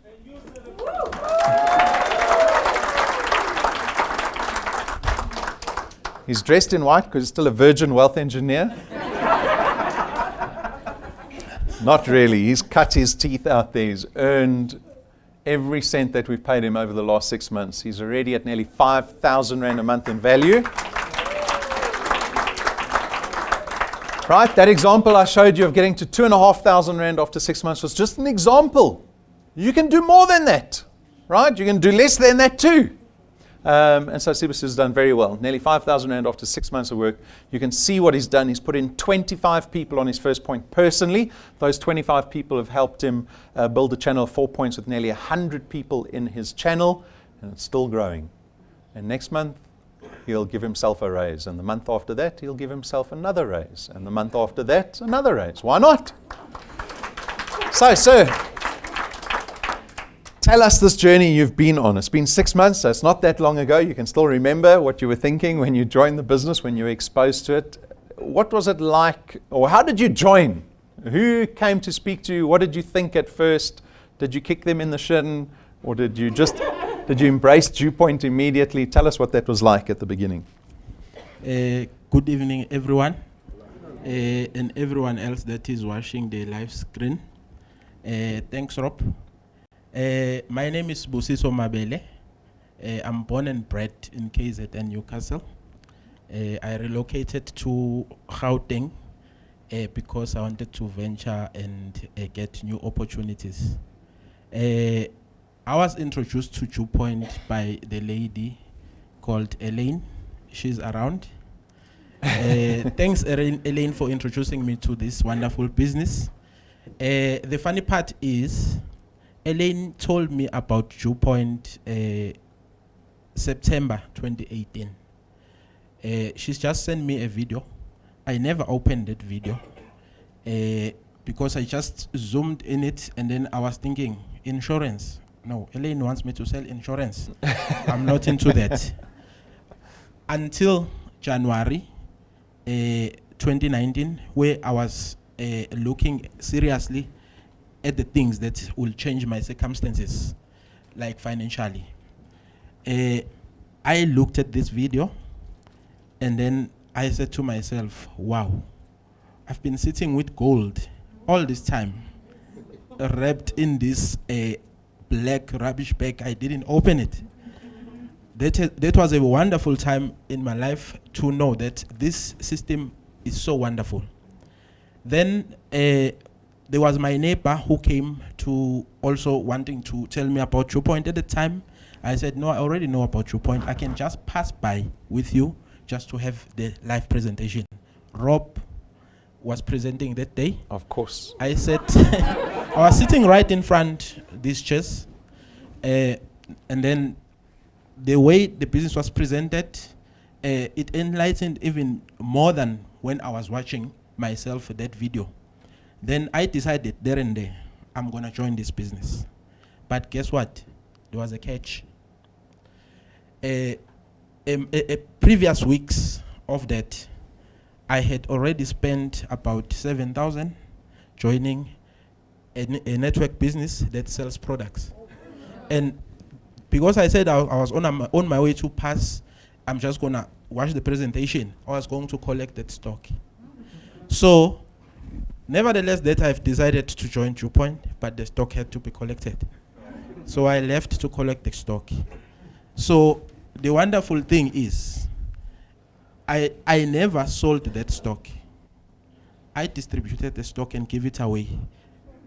He's dressed in white because he's still a virgin wealth engineer. Not really. He's cut his teeth out there. He's earned every cent that we've paid him over the last 6 months. He's already at nearly 5,000 Rand a month in value. Right, that example I showed you of getting to 2,500 Rand after 6 months was just an example. You can do more than that, right? You can do less than that too. And so Sibus has done very well. Nearly 5,000 Rand after 6 months of work. You can see what he's done. He's put in 25 people on his first point personally. Those 25 people have helped him build a channel of 4 points with nearly 100 people in his channel. And it's still growing. And next month, he'll give himself a raise. And the month after that, he'll give himself another raise. And the month after that, another raise. Why not? So, sir, tell us this journey you've been on. It's been 6 months, so it's not that long ago. You can still remember what you were thinking when you joined the business, when you were exposed to it. What was it like, or how did you join? Who came to speak to you? What did you think at first? Did you kick them in the shin, or did you embrace DuePoint immediately? Tell us what that was like at the beginning. Good evening, everyone, and everyone else that is watching the live screen. Thanks, Rob. My name is Busey Mabele. I'm born and bred in KZN, Newcastle. I relocated to Gauteng because I wanted to venture and get new opportunities. I was introduced to DuePoint by the lady called Elaine. She's around. Thanks, Elaine, for introducing me to this wonderful business. The funny part is, Elaine told me about DuePoint September 2018. She's just sent me a video. I never opened that video because I just zoomed in it, and then I was thinking, insurance. No, Elaine wants me to sell insurance. I'm not into that. Until January 2019, where I was looking seriously at the things that will change my circumstances, like financially. I looked at this video, and then I said to myself, wow, I've been sitting with gold all this time, wrapped in this black rubbish bag. I didn't open it. That was a wonderful time in my life to know that this system is so wonderful. Then there was my neighbor who came to also wanting to tell me about DuePoint. At the time, I said, no, I already know about DuePoint. I can just pass by with you just to have the live presentation. Rob was presenting that day. Of course. I said, I was sitting right in front these chairs, and then the way the business was presented, it enlightened even more than when I was watching myself that video. Then I decided there and there, I'm gonna join this business. But guess what? There was a catch. Previous weeks of that, I had already spent about 7,000 joining a network business that sells products. And because I said I was on my way to pass, I'm just gonna watch the presentation. I was going to collect that stock. So, nevertheless, that I've decided to join DuePoint, but the stock had to be collected. So I left to collect the stock. So the wonderful thing is, I never sold that stock. I distributed the stock and gave it away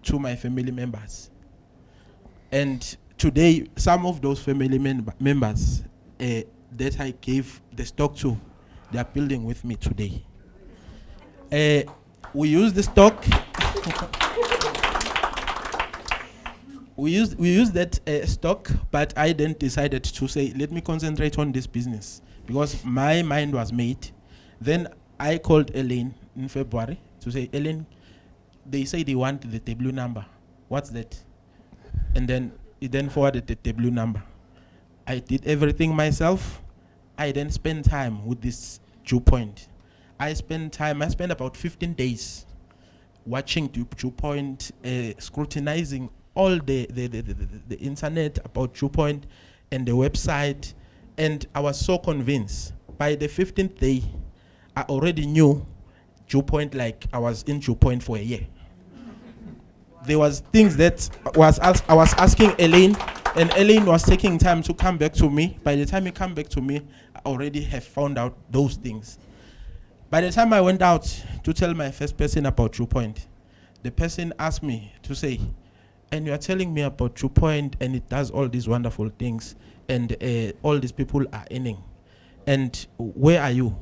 to my family members. And today, some of those family members that I gave the stock to, they are building with me today. We use the stock. We used that stock, but I then decided to say, let me concentrate on this business because my mind was made. Then I called Elaine in February to say, Elaine, they say they want the blue number. What's that? And then he then forwarded the blue number. I did everything myself. I then spent time with this DuePoint. I spent about 15 days watching DuePoint, scrutinizing all the internet about DuePoint and the website, and I was so convinced. By the 15th day, I already knew DuePoint like I was in DuePoint for a year. There was things that I was asking Elaine, and Elaine was taking time to come back to me. By the time he came back to me, I already have found out those things. By the time I went out to tell my first person about DuePoint, the person asked me to say, and you are telling me about DuePoint and it does all these wonderful things and all these people are earning. And where are you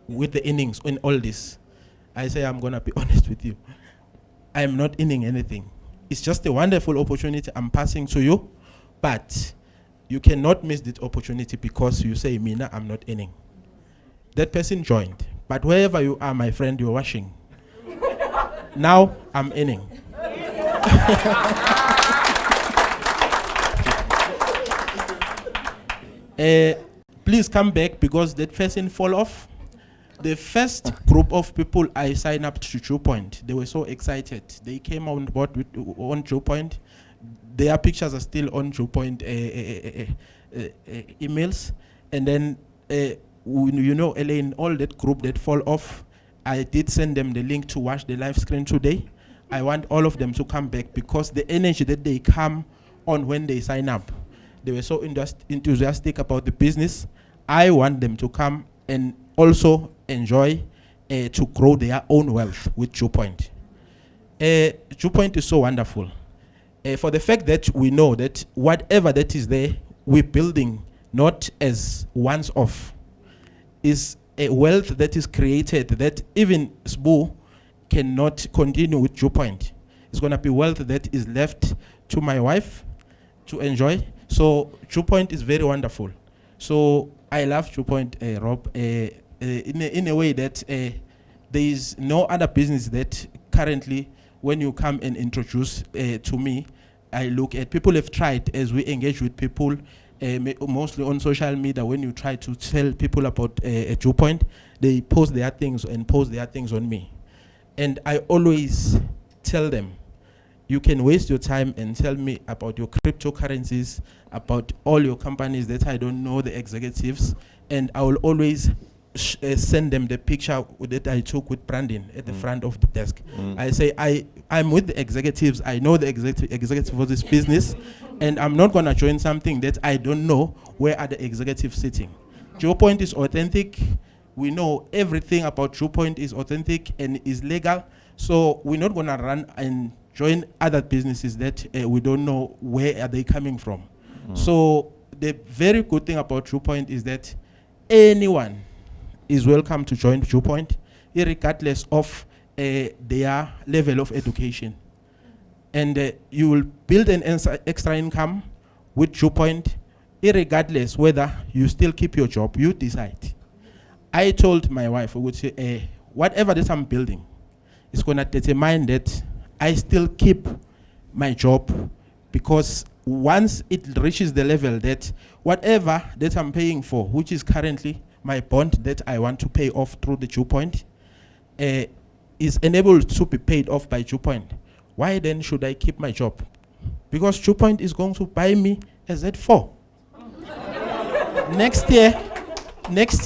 with the earnings in all this? I say, I'm going to be honest with you. I am not earning anything. It's just a wonderful opportunity I'm passing to you, but you cannot miss this opportunity because you say, Mina, I'm not earning. That person joined. But wherever you are, my friend, you're watching. Now I'm earning. Please come back because that person fall off. The first group of people I signed up to DuePoint, they were so excited. They came on board on DuePoint. Their pictures are still on DuePoint emails. And then, Elaine, all that group that fall off, I did send them the link to watch the live screen today. I want all of them to come back because the energy that they come on when they sign up, they were so enthusiastic about the business. I want them to come and also enjoy to grow their own wealth with DuePoint. DuePoint is so wonderful. For the fact that we know that whatever that is there, we're building not as once off. Is a wealth that is created that even SBU cannot continue with DuePoint. It's going to be wealth that is left to my wife to enjoy. So DuePoint is very wonderful. So I love DuePoint, Rob, in a way that there is no other business that currently, when you come and introduce to me, I look at. People have tried as we engage with people, mostly on social media. When you try to tell people about DuePoint, they post their things on me. And I always tell them, you can waste your time and tell me about your cryptocurrencies, about all your companies that I don't know the executives, and I will always send them the picture that I took with Brandon at the front of the desk. I say, I'm with the executives, I know the executive for this business, and I'm not going to join something that I don't know where are the executives sitting. DuePoint is authentic. We know everything about DuePoint is authentic and is legal, so we're not going to run and join other businesses that we don't know where are they coming from. So the very good thing about DuePoint is that anyone is welcome to join DuePoint, regardless of their level of education. And you will build an extra income with DuePoint, regardless whether you still keep your job, you decide. I told my wife, I would say, whatever that I'm building is going to determine that I still keep my job, because once it reaches the level that whatever that I'm paying for, which is currently my bond that I want to pay off through the DuePoint, is enabled to be paid off by DuePoint, why then should I keep my job? Because DuePoint is going to buy me a Z4. Next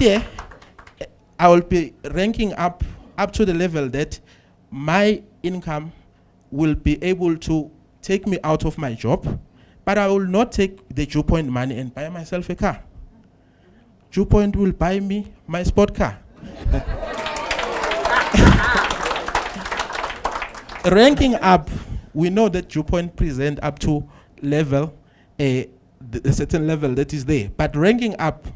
year, I will be ranking up to the level that my income will be able to take me out of my job, but I will not take the DuePoint money and buy myself a car. DuePoint will buy me my sport car. Ranking up, we know that DuePoint present up to level, a certain level that is there, but ranking up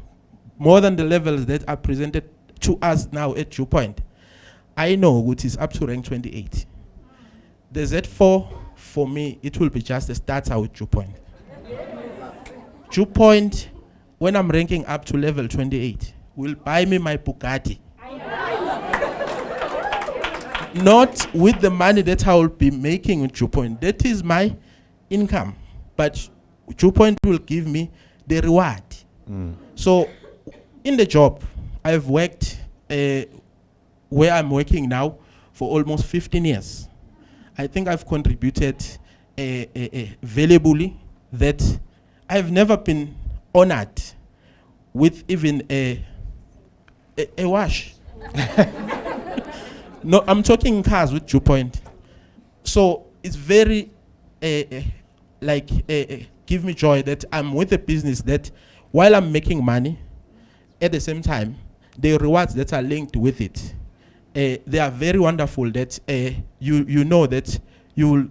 more than the levels that are presented to us now at DuePoint, I know which is up to rank 28. the Z4, for me, it will be just a starter with DuePoint. DuePoint, when I'm ranking up to level 28, will buy me my Bugatti. Not with the money that I will be making with DuePoint. That is my income. But DuePoint will give me the reward. So in the job, I've worked where I'm working now for almost 15 years. I think I've contributed valuably that I've never been honored with even a wash. No, I'm talking cars with DuePoint. So it's very give me joy that I'm with a business that while I'm making money, at the same time, the rewards that are linked with it, they are very wonderful that you know that you will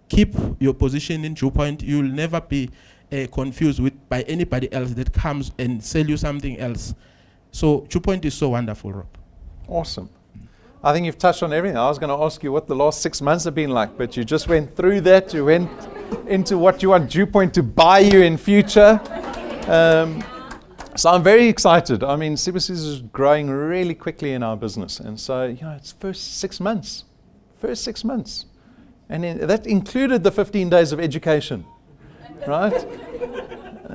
keep your position in DuePoint. You will never be confused by anybody else that comes and sell you something else. So DuePoint is so wonderful, Rob. Awesome. I think you've touched on everything. I was going to ask you what the last 6 months have been like, but you just went through that. You went into what you want DuePoint to buy you in future. So I'm very excited. I mean, Busey is growing really quickly in our business. And so, it's first 6 months. And that included the 15 days of education, right?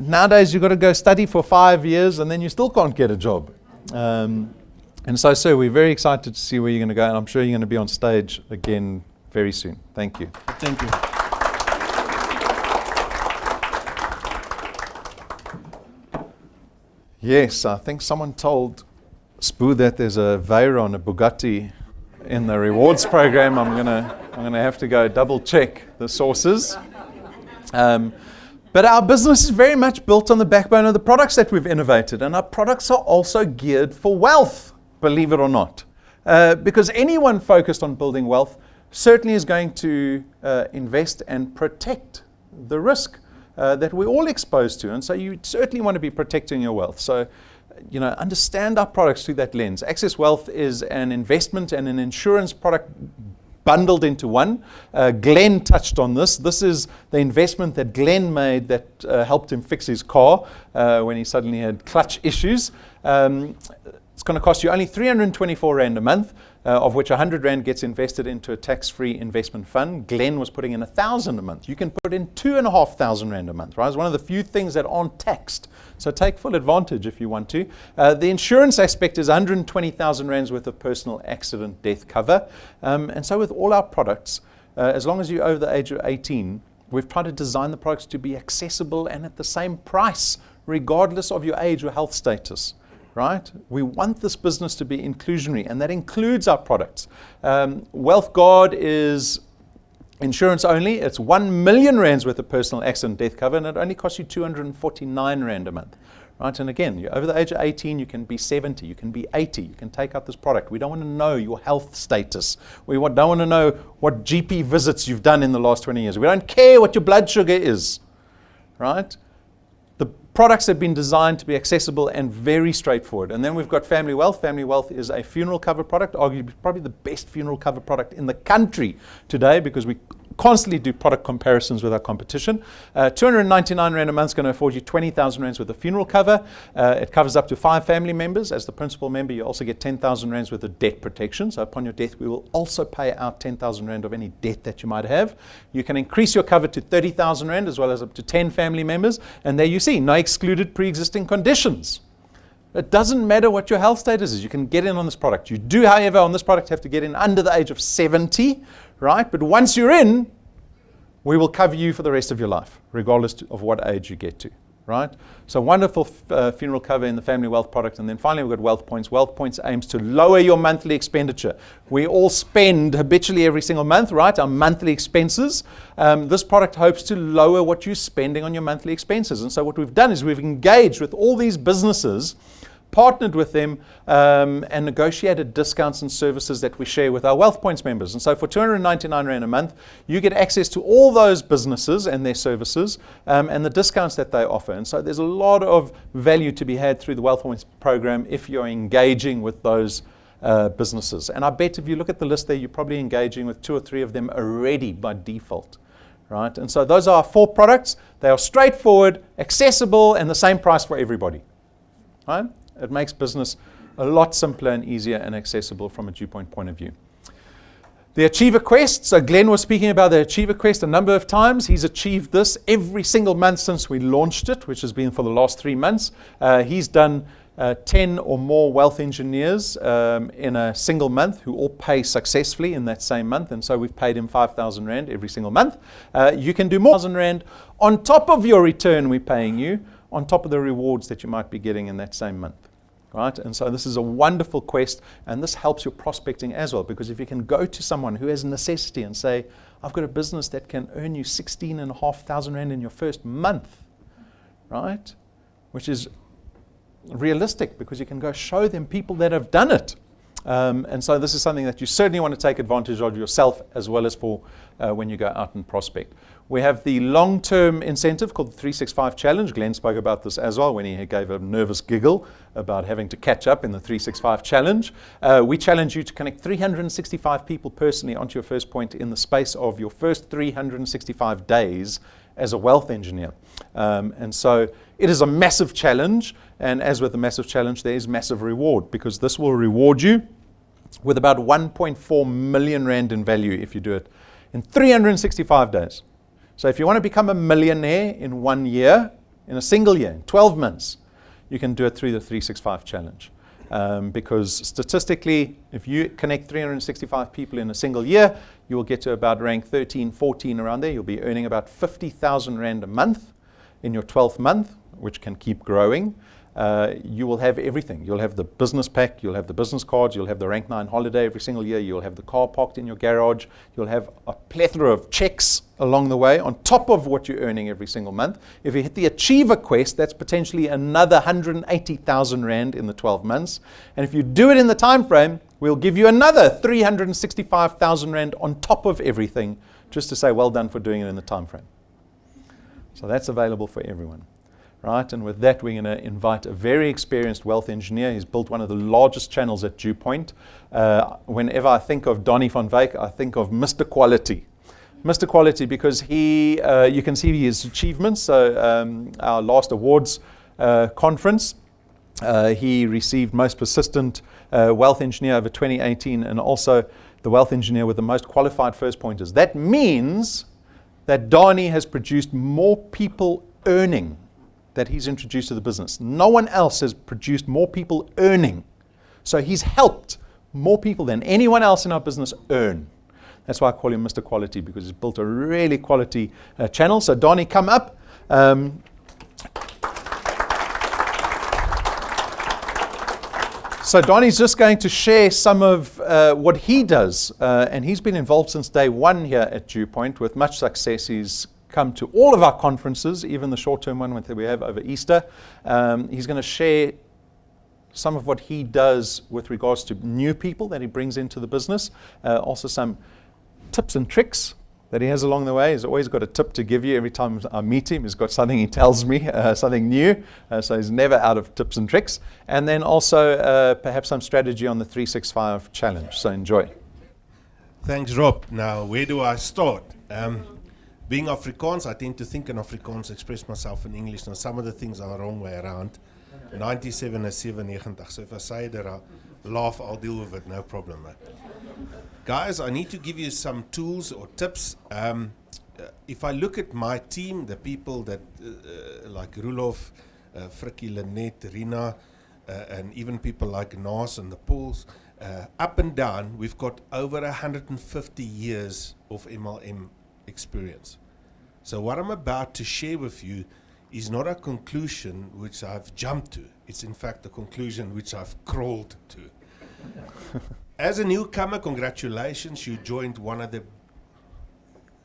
Nowadays, you've got to go study for 5 years and then you still can't get a job. And so, sir, we're very excited to see where you're going to go. And I'm sure you're going to be on stage again very soon. Thank you. Thank you. Yes, I think someone told Spoo that there's a Veyron, a Bugatti in the rewards program. I'm gonna have to go double check the sources. But our business is very much built on the backbone of the products that we've innovated, and our products are also geared for wealth, believe it or not. Because anyone focused on building wealth certainly is going to invest and protect the risk that we're all exposed to. And so you certainly want to be protecting your wealth. So, understand our products through that lens. Access Wealth is an investment and an insurance product bundled into one. Glenn touched on this. This is the investment that Glenn made that helped him fix his car when he suddenly had clutch issues. It's going to cost you only 324 Rand a month, of which 100 Rand gets invested into a tax-free investment fund. Glenn was putting in 1,000 a month. You can put in 2,500 Rand a month, right? It's one of the few things that aren't taxed. So take full advantage if you want to. The insurance aspect is 120,000 Rands worth of personal accident death cover. And so with all our products, as long as you're over the age of 18, we've tried to design the products to be accessible and at the same price, regardless of your age or health status. Right? We want this business to be inclusionary, and that includes our products. Wealth Guard is insurance only. It's 1 million Rands worth of personal accident death cover, and it only costs you 249 Rand a month. Right? And again, you're over the age of 18, you can be 70, you can be 80, you can take out this product. We don't want to know your health status. We don't want to know what GP visits you've done in the last 20 years. We don't care what your blood sugar is. Right? Products have been designed to be accessible and very straightforward. And then we've got Family Wealth. Family Wealth is a funeral cover product, arguably probably the best funeral cover product in the country today, because we constantly do product comparisons with our competition. 299 Rand a month is going to afford you 20,000 Rands worth of funeral cover. It covers up to 5 family members. As the principal member, you also get 10,000 Rands worth of debt protection. So upon your death, we will also pay out 10,000 Rand of any debt that you might have. You can increase your cover to 30,000 Rand as well as up to 10 family members. And there you see, no excluded pre-existing conditions. It doesn't matter what your health status is. You can get in on this product. You do, however, on this product have to get in under the age of 70, right? But once you're in, we will cover you for the rest of your life, regardless of what age you get to, right? So wonderful funeral cover in the Family Wealth product. And then finally, we've got Wealth Points. Wealth Points aims to lower your monthly expenditure. We all spend habitually every single month, right? Our monthly expenses. This product hopes to lower what you're spending on your monthly expenses. And so what we've done is we've engaged with all these businesses, partnered with them, and negotiated discounts and services that we share with our Wealth Points members. And so for 299 Rand a month, you get access to all those businesses and their services and the discounts that they offer. And so there's a lot of value to be had through the Wealth Points program if you're engaging with those businesses. And I bet if you look at the list there, you're probably engaging with 2 or 3 of them already by default. Right? And so those are our 4 products. They are straightforward, accessible, and the same price for everybody. Right? It makes business a lot simpler and easier and accessible from a DuePoint point of view. The Achiever Quest. So Glenn was speaking about the Achiever Quest a number of times. He's achieved this every single month since we launched it, which has been for the last 3 months. He's done 10 or more wealth engineers in a single month who all pay successfully in that same month. And so we've paid him 5,000 Rand every single month. You can do more 1,000 Rand on top of your return we're paying you, on top of the rewards that you might be getting in that same month. Right? And so this is a wonderful quest, and this helps your prospecting as well, because if you can go to someone who has a necessity and say, I've got a business that can earn you 16,500 Rand in your first month, right? Which is realistic, because you can go show them people that have done it. And so this is something that you certainly want to take advantage of yourself, as well as for when you go out and prospect. We have the long-term incentive called the 365 Challenge. Glenn spoke about this as well when he gave a nervous giggle about having to catch up in the 365 Challenge. We challenge you to connect 365 people personally onto your first point in the space of your first 365 days as a wealth engineer. And so it is a massive challenge, and as with a massive challenge, there is massive reward, because this will reward you with about 1.4 million Rand in value if you do it in 365 days. So if you want to become a millionaire in 1 year, in a single year, in 12 months, you can do it through the 365 Challenge. Because statistically, if you connect 365 people in a single year, you will get to about rank 13, 14 around there. You'll be earning about 50,000 Rand a month in your 12th month, which can keep growing. You will have everything. You'll have the business pack, you'll have the business cards, you'll have the rank 9 holiday every single year, you'll have the car parked in your garage, you'll have a plethora of checks along the way on top of what you're earning every single month. If you hit the Achiever Quest, that's potentially another 180,000 Rand in the 12 months. And if you do it in the time frame, we'll give you another 365,000 Rand on top of everything, just to say well done for doing it in the time frame. So that's available for everyone. Right, and with that, we're going to invite a very experienced wealth engineer. He's built one of the largest channels at DuePoint. Whenever I think of Donnie van Wyk, I think of Mr. Quality. Mr. Quality, because he, you can see his achievements. So our last awards conference, he received Most Persistent Wealth Engineer over 2018, and also the Wealth Engineer with the most qualified first pointers. That means that Donnie has produced more people earning that he's introduced to the business. No one else has produced more people earning. So he's helped more people than anyone else in our business earn. That's why I call him Mr. Quality, because he's built a really quality channel. So Donnie, come up. So Donnie's just going to share some of what he does. And he's been involved since day one here at DuePoint with much success. He's come to all of our conferences, even the short-term one that we have over Easter. He's going to share some of what he does with regards to new people that he brings into the business. Also some tips and tricks that he has along the way. He's always got a tip to give you every time I meet him. He's got something he tells me, something new. So he's never out of tips and tricks. And then also perhaps some strategy on the 365 Challenge. So enjoy. Thanks, Rob. Now, where do I start? Being Afrikaans, I tend to think in Afrikaans, express myself in English. Now, some of the things are the wrong way around. 97 is 97. So if I say that I laugh, I'll deal with it, no problem. Guys, I need to give you some tools or tips. If I look at my team, the people that like Rulof, Frikkie, Lynette, Rina, and even people like Nas and the Pauls, up and down, we've got over 150 years of MLM experience. So what I'm about to share with you is not a conclusion which I've jumped to. It's in fact a conclusion which I've crawled to. As a newcomer, congratulations, you joined one of the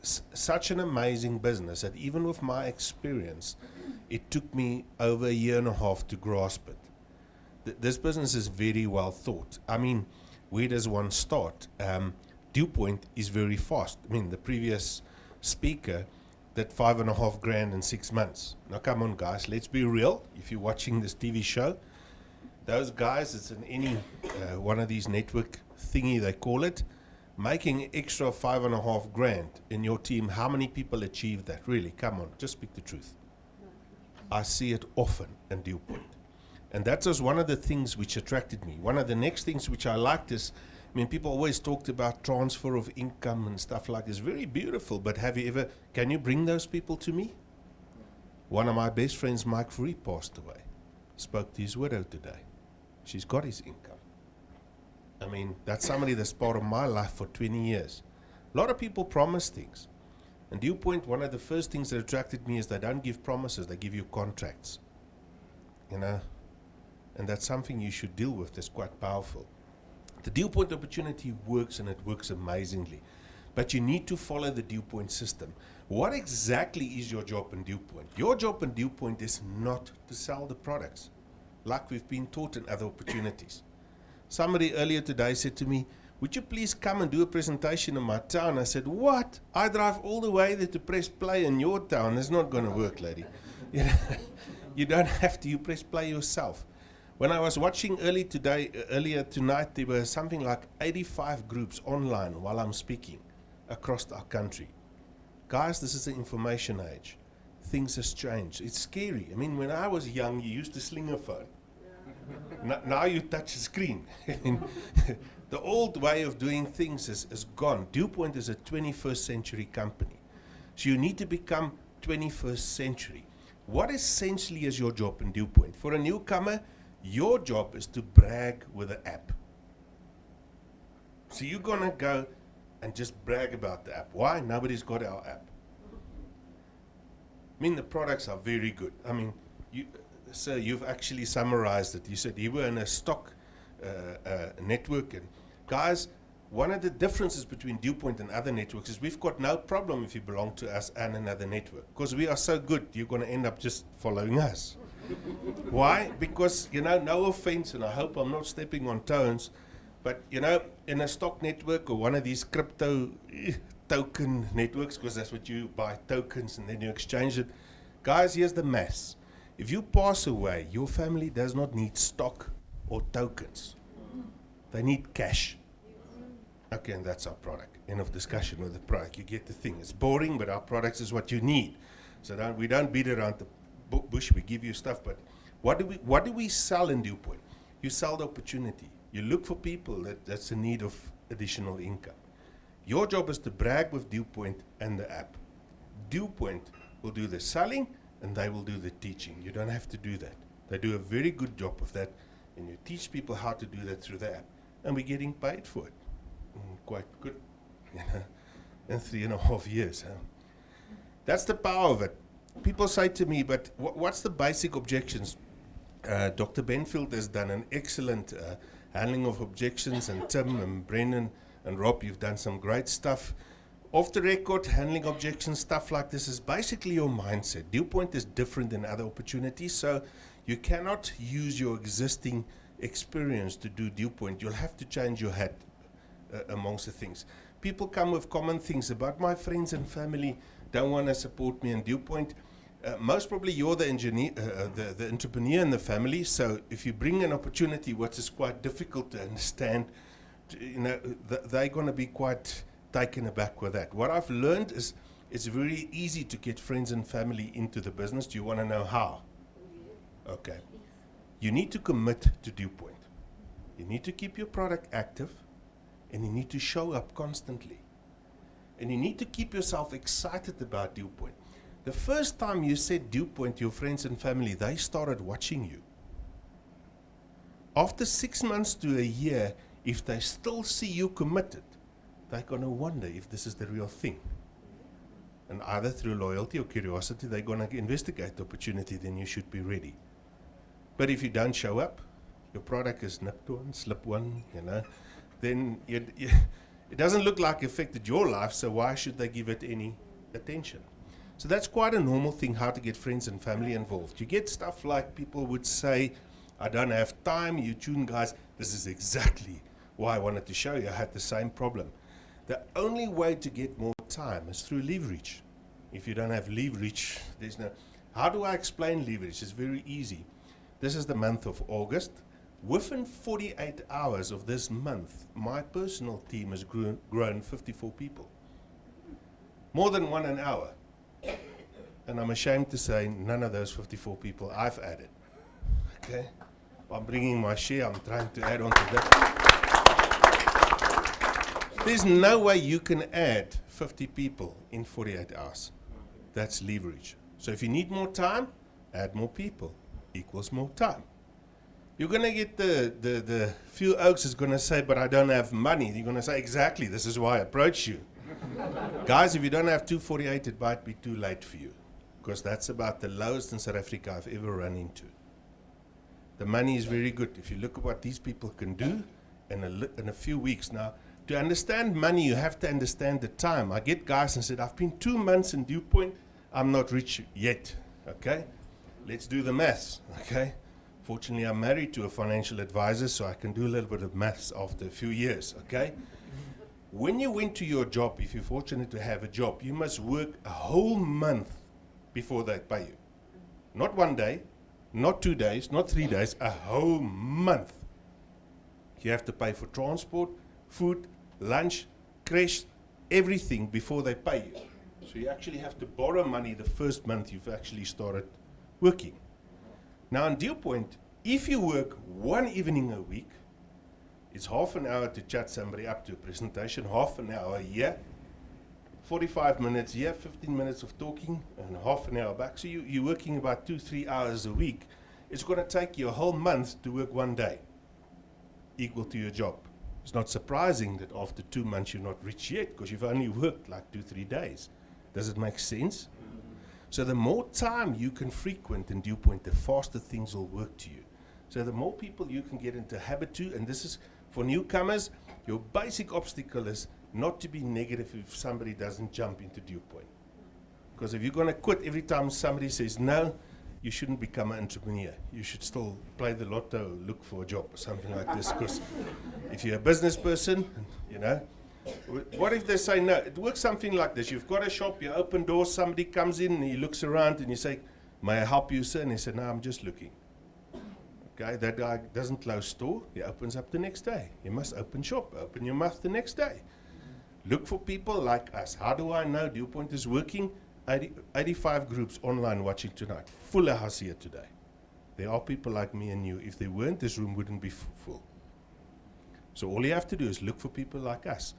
such an amazing business that even with my experience, it took me over 1.5 years to grasp it. This business is very well thought. I mean, where does one start? DuePoint is very fast. I mean, the previous speaker did 5.5 grand in 6 months. Now come on guys, let's be real. If you're watching this TV show, Those guys, it's in any one of these network thingy they call it, making extra 5.5 grand in your team. How many people achieve that? Really, come on, just speak the truth. I see it often in DuePoint. And that was one of the things which attracted me. One of the next things which I liked is, I mean, people always talked about transfer of income and stuff like this. Very beautiful, but can you bring those people to me? One of my best friends, Mike Free, passed away. Spoke to his widow today. She's got his income. I mean, that's somebody that's part of my life for 20 years. A lot of people promise things. And DuePoint, one of the first things that attracted me is they don't give promises, they give you contracts. You know? And that's something you should deal with that's quite powerful. The DuePoint opportunity works, and it works amazingly. But you need to follow the DuePoint system. What exactly is your job in DuePoint? Your job in DuePoint is not to sell the products, like we've been taught in other opportunities. Somebody earlier today said to me, would you please come and do a presentation in my town? I said, what? I drive all the way there to press play in your town. It's not going to work, lady. You don't have to. You press play yourself. When I was watching earlier tonight, there were something like 85 groups online while I'm speaking across our country. Guys, this is the information age. Things has changed. It's scary. I mean, when I was young, you used to sling a phone. Now you touch a screen. The old way of doing things is gone. DuePoint is a 21st century company. So you need to become 21st century. What essentially is your job in DuePoint? For a newcomer, your job is to brag with the app. So you're going to go and just brag about the app. Why? Nobody's got our app. I mean, the products are very good. I mean, sir, you've actually summarized it. You said you were in a stock network. And guys, one of the differences between DuePoint and other networks is we've got no problem if you belong to us and another network. Because we are so good, you're going to end up just following us. Why? Because, no offense, and I hope I'm not stepping on toes, but, in a stock network or one of these crypto token networks, because that's what you buy, tokens, and then you exchange it. Guys, here's the maths. If you pass away, your family does not need stock or tokens. They need cash. Okay, and that's our product. End of discussion with the product. You get the thing. It's boring, but our products is what you need. So we don't beat around the bush. We give you stuff, but what do we sell in DuePoint? You sell the opportunity. You look for people that's in need of additional income. Your job is to brag with DuePoint and the app. DuePoint will do the selling, and they will do the teaching. You don't have to do that. They do a very good job of that, and you teach people how to do that through the app, and we're getting paid for it. Quite good, in 3.5 years. That's the power of it. People say to me, but what's the basic objections? Dr. Benfield has done an excellent handling of objections, and Tim and Brennan and Rob, you've done some great stuff. Off the record, handling objections, stuff like this is basically your mindset. DuePoint is different than other opportunities, so you cannot use your existing experience to do DuePoint. You'll have to change your hat amongst the things. People come with common things about my friends and family don't want to support me in DuePoint. Most probably you're the engineer, the entrepreneur in the family, so if you bring an opportunity which is quite difficult to understand, they're going to be quite taken aback with that. What I've learned is it's very easy to get friends and family into the business. Do you want to know how? Okay. You need to commit to DuePoint. You need to keep your product active, and you need to show up constantly. And you need to keep yourself excited about DuePoint. The first time you said DuePoint to your friends and family, they started watching you. After 6 months to a year, if they still see you committed, they're going to wonder if this is the real thing. And either through loyalty or curiosity, they're going to investigate the opportunity, then you should be ready. But if you don't show up, your product is nipped one, slip one, then it doesn't look like it affected your life, so why should they give it any attention? So that's quite a normal thing, how to get friends and family involved. You get stuff like people would say, I don't have time, you tune guys. This is exactly why I wanted to show you. I had the same problem. The only way to get more time is through leverage. If you don't have leverage, there's no... How do I explain leverage? It's very easy. This is the month of August. Within 48 hours of this month, my personal team has grown 54 people. More than 1 an hour. And I'm ashamed to say none of those 54 people I've added. Okay? I'm bringing my share, I'm trying to add on to that. There's no way you can add 50 people in 48 hours. That's leverage. So if you need more time, add more people equals more time. You're going to get the few oaks is going to say, but I don't have money. You're going to say, exactly, this is why I approach you. Guys, if you don't have 248, it might be too late for you, because that's about the lowest in South Africa I've ever run into. The money is very good. If you look at what these people can do in a few weeks. Now, to understand money, you have to understand the time. I get guys and said, I've been 2 months in DuePoint, I'm not rich yet. Okay? Let's do the maths. Okay? Fortunately, I'm married to a financial advisor, so I can do a little bit of maths after a few years. Okay? When you went to your job, if you're fortunate to have a job, you must work a whole month before they pay you. Not 1 day, not 2 days, not 3 days, a whole month. You have to pay for transport, food, lunch, creche, everything before they pay you. So you actually have to borrow money the first month you've actually started working. Now in DuePoint, if you work 1 evening a week, it's half an hour to chat somebody up to a presentation, half an hour here, 45 minutes here, 15 minutes of talking, and half an hour back. So you're working about 2-3 hours a week. It's going to take you a whole month to work 1 day, equal to your job. It's not surprising that after 2 months you're not rich yet, because you've only worked like 2-3 days. Does it make sense? So the more time you can frequent in DuePoint, the faster things will work to you. So the more people you can get into habit to, and this is for newcomers, your basic obstacle is not to be negative if somebody doesn't jump into DuePoint. Because if you're going to quit every time somebody says no, you shouldn't become an entrepreneur. You should still play the lotto, look for a job or something like this. Because if you're a business person, you know, what if they say no? It works something like this. You've got a shop, you open doors, somebody comes in and he looks around and you say, may I help you, sir? And he said, no, I'm just looking. Okay, that guy doesn't close store, he opens up the next day. You must open shop, open your mouth the next day. Look for people like us. How do I know DuePoint is working? 85 groups online watching tonight. Full house here today. There are people like me and you. If they weren't, this room wouldn't be full. So all you have to do is look for people like us.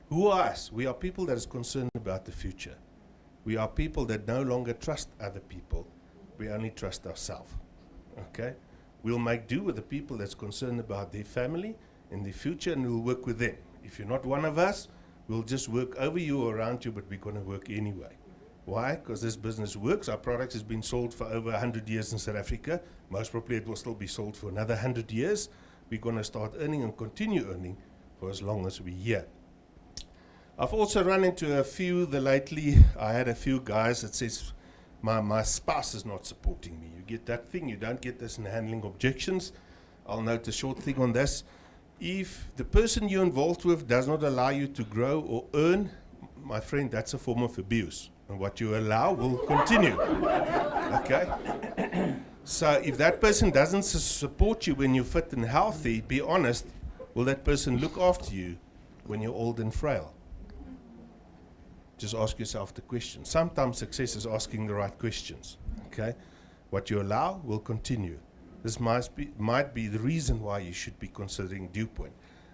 Who are us? We are people that is concerned about the future. We are people that no longer trust other people. We only trust ourselves. Okay? We'll make do with the people that's concerned about their family and their future, and we'll work with them. If you're not one of us, we'll just work over you or around you, but we're going to work anyway. Why? Because this business works. Our product has been sold for over 100 years in South Africa. Most probably it will still be sold for another 100 years. We're going to start earning and continue earning for as long as we're here. I've also run into a few lately. I had a few guys that says, my spouse is not supporting me. You get that thing, you don't get this in handling objections. I'll note a short thing on this. If the person you're involved with does not allow you to grow or earn, my friend, that's a form of abuse. And what you allow will continue. Okay? So if that person doesn't support you when you're fit and healthy, be honest, will that person look after you when you're old and frail? Just ask yourself the question. Sometimes success is asking the right questions. Okay? What you allow will continue. This might be the reason why you should be considering DuePoint.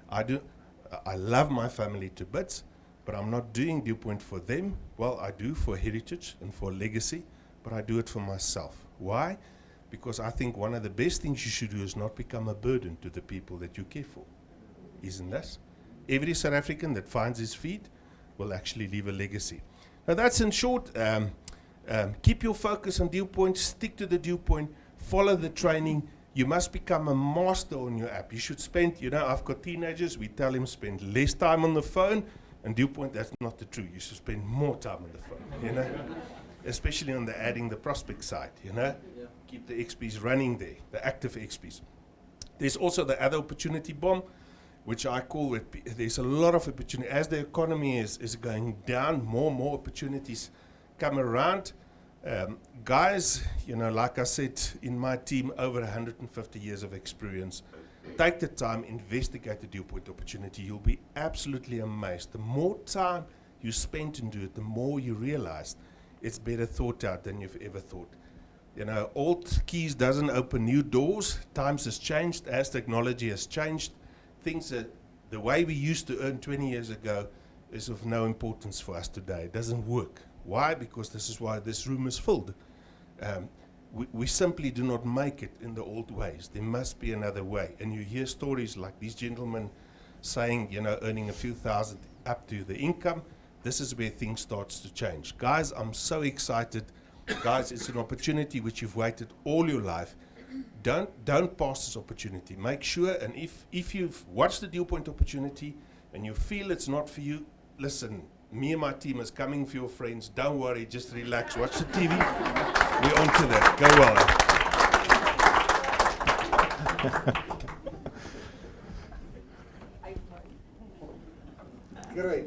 I love my family to bits, but I'm not doing DuePoint for them. Well, I do for heritage and for legacy, but I do it for myself. Why? Because I think one of the best things you should do is not become a burden to the people that you care for. Isn't that? Every South African that finds his feet will actually leave a legacy. Now that's in short. Keep your focus on DuePoint, stick to the DuePoint, follow the training. You must become a master on your app. You should spend, I've got teenagers, we tell them spend less time on the phone, and DuePoint, that's not the truth. You should spend more time on the phone, especially on the adding the prospect side, Keep the XPs running there, the active XPs. There's also the other opportunity bomb, which I call it. There's a lot of opportunity. As the economy is going down, more opportunities come around. Guys, like I said, in my team, over 150 years of experience. Take the time, investigate the DuePoint opportunity. You'll be absolutely amazed. The more time you spend to do it, the more you realize it's better thought out than you've ever thought. You know, old keys doesn't open new doors. Times has changed as technology has changed. Things that the way we used to earn 20 years ago is of no importance for us today. It doesn't work. Why? Because this is why this room is filled. We simply do not make it in the old ways. There must be another way. And you hear stories like these gentlemen saying, you know, earning a few thousand up to the income. This is where things starts to change. Guys, I'm so excited. Guys, it's an opportunity which you've waited all your life. Don't pass this opportunity. Make sure, and if you've watched the DuePoint opportunity and you feel it's not for you, listen, me and my team is coming for your friends. Don't worry, just relax, watch the TV. We're on to that. Go well. Great.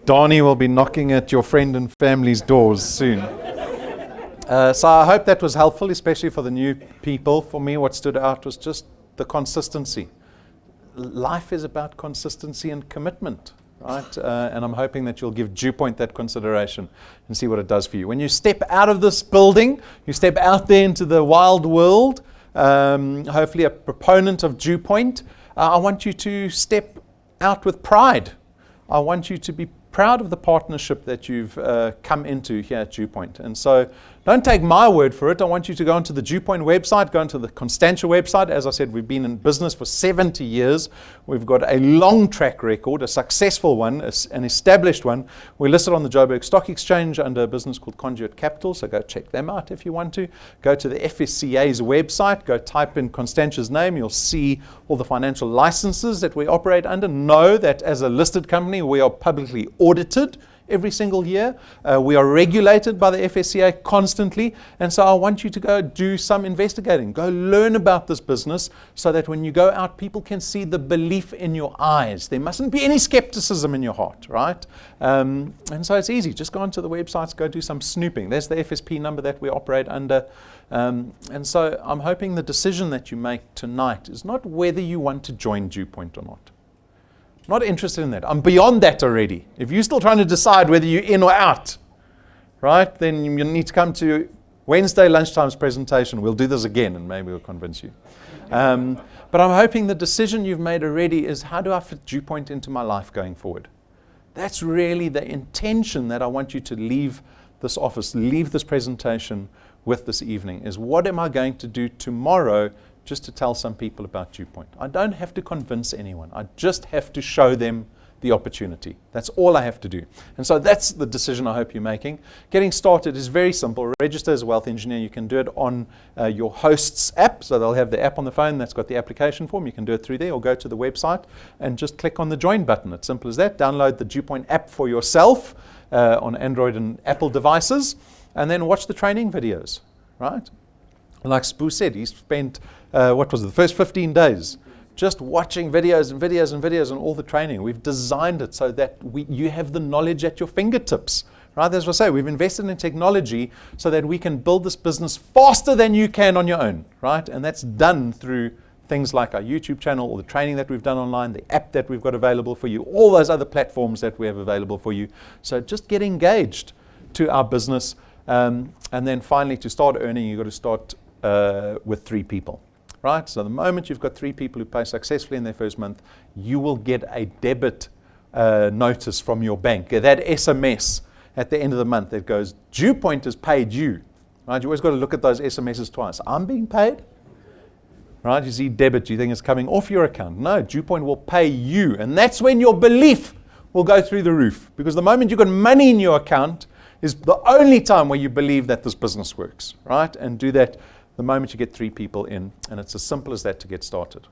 Donnie will be knocking at your friend and family's doors soon. So I hope that was helpful, especially for the new people. For me, what stood out was just the consistency. Life is about consistency and commitment, right? And I'm hoping that you'll give DuePoint that consideration and see what it does for you. When you step out of this building, you step out there into the wild world, hopefully a proponent of DuePoint, I want you to step out with pride. I want you to be proud of the partnership that you've come into here at DuePoint. And so don't take my word for it. I want you to go onto the DuePoint website, go onto the Constantia website. As I said, we've been in business for 70 years. We've got a long track record, a successful one, an established one. We're listed on the Joburg Stock Exchange under a business called Conduit Capital, so go check them out if you want to. Go to the FSCA's website, go type in Constantia's name. You'll see all the financial licenses that we operate under. Know that as a listed company, we are publicly audited every single year. We are regulated by the FSCA constantly, and so I want you to go do some investigating. Go learn about this business so that when you go out, people can see the belief in your eyes. There mustn't be any skepticism in your heart, right? And so it's easy. Just go onto the websites, go do some snooping. There's the FSP number that we operate under. And so I'm hoping the decision that you make tonight is not whether you want to join DuePoint or not. Not interested in that. I'm beyond that already. If you're still trying to decide whether you're in or out, right, then you need to come to Wednesday lunchtime's presentation. We'll do this again and maybe we'll convince you. But I'm hoping the decision you've made already is, how do I fit DuePoint into my life going forward? That's really the intention that I want you to leave this office, leave this presentation with this evening, is what am I going to do tomorrow just to tell some people about DuePoint. I don't have to convince anyone. I just have to show them the opportunity. That's all I have to do. And so that's the decision I hope you're making. Getting started is very simple. Register as a wealth engineer. You can do it on your host's app. So they'll have the app on the phone that's got the application form. You can do it through there, or go to the website and just click on the join button. It's simple as that. Download the DuePoint app for yourself on Android and Apple devices, and then watch the training videos, right? Like Spoo said, he spent, the first 15 days just watching videos and videos and videos on all the training. We've designed it so that you have the knowledge at your fingertips, right? As I say, we've invested in technology so that we can build this business faster than you can on your own, right? And that's done through things like our YouTube channel, or the training that we've done online, the app that we've got available for you, all those other platforms that we have available for you. So just get engaged to our business. And then finally, to start earning, you've got to start with 3 people, right? So the moment you've got 3 people who pay successfully in their first month, you will get a debit notice from your bank, that SMS at the end of the month that goes, DuePoint has paid you, right? You always got to look at those SMSs twice. I'm being paid, right? You see debit, you think it's coming off your account. No, DuePoint will pay you, and that's when your belief will go through the roof, because the moment you've got money in your account is the only time where you believe that this business works, right? And do that the moment you get 3 people in, and it's as simple as that to get started.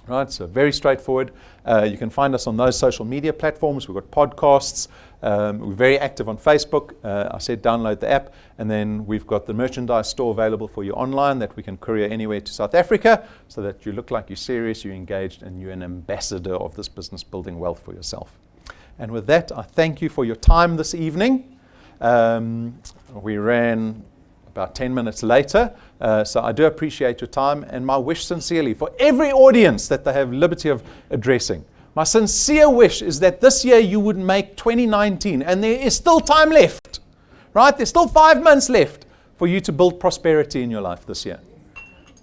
Right, so very straightforward. You can find us on those social media platforms. We've got podcasts. We're very active on Facebook. I said download the app, and then we've got the merchandise store available for you online that we can courier anywhere to South Africa, so that you look like you're serious, you're engaged, and you're an ambassador of this business, building wealth for yourself. And with that, I thank you for your time this evening. We ran about 10 minutes later. So I do appreciate your time, and my wish sincerely for every audience that they have liberty of addressing. My sincere wish is that this year you would make 2019, and there is still time left, right? There's still 5 months left for you to build prosperity in your life this year.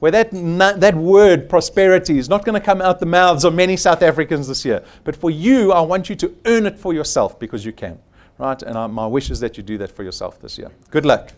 Where that word prosperity is not going to come out the mouths of many South Africans this year. But for you, I want you to earn it for yourself, because you can. Right? And my wish is that you do that for yourself this year. Good luck.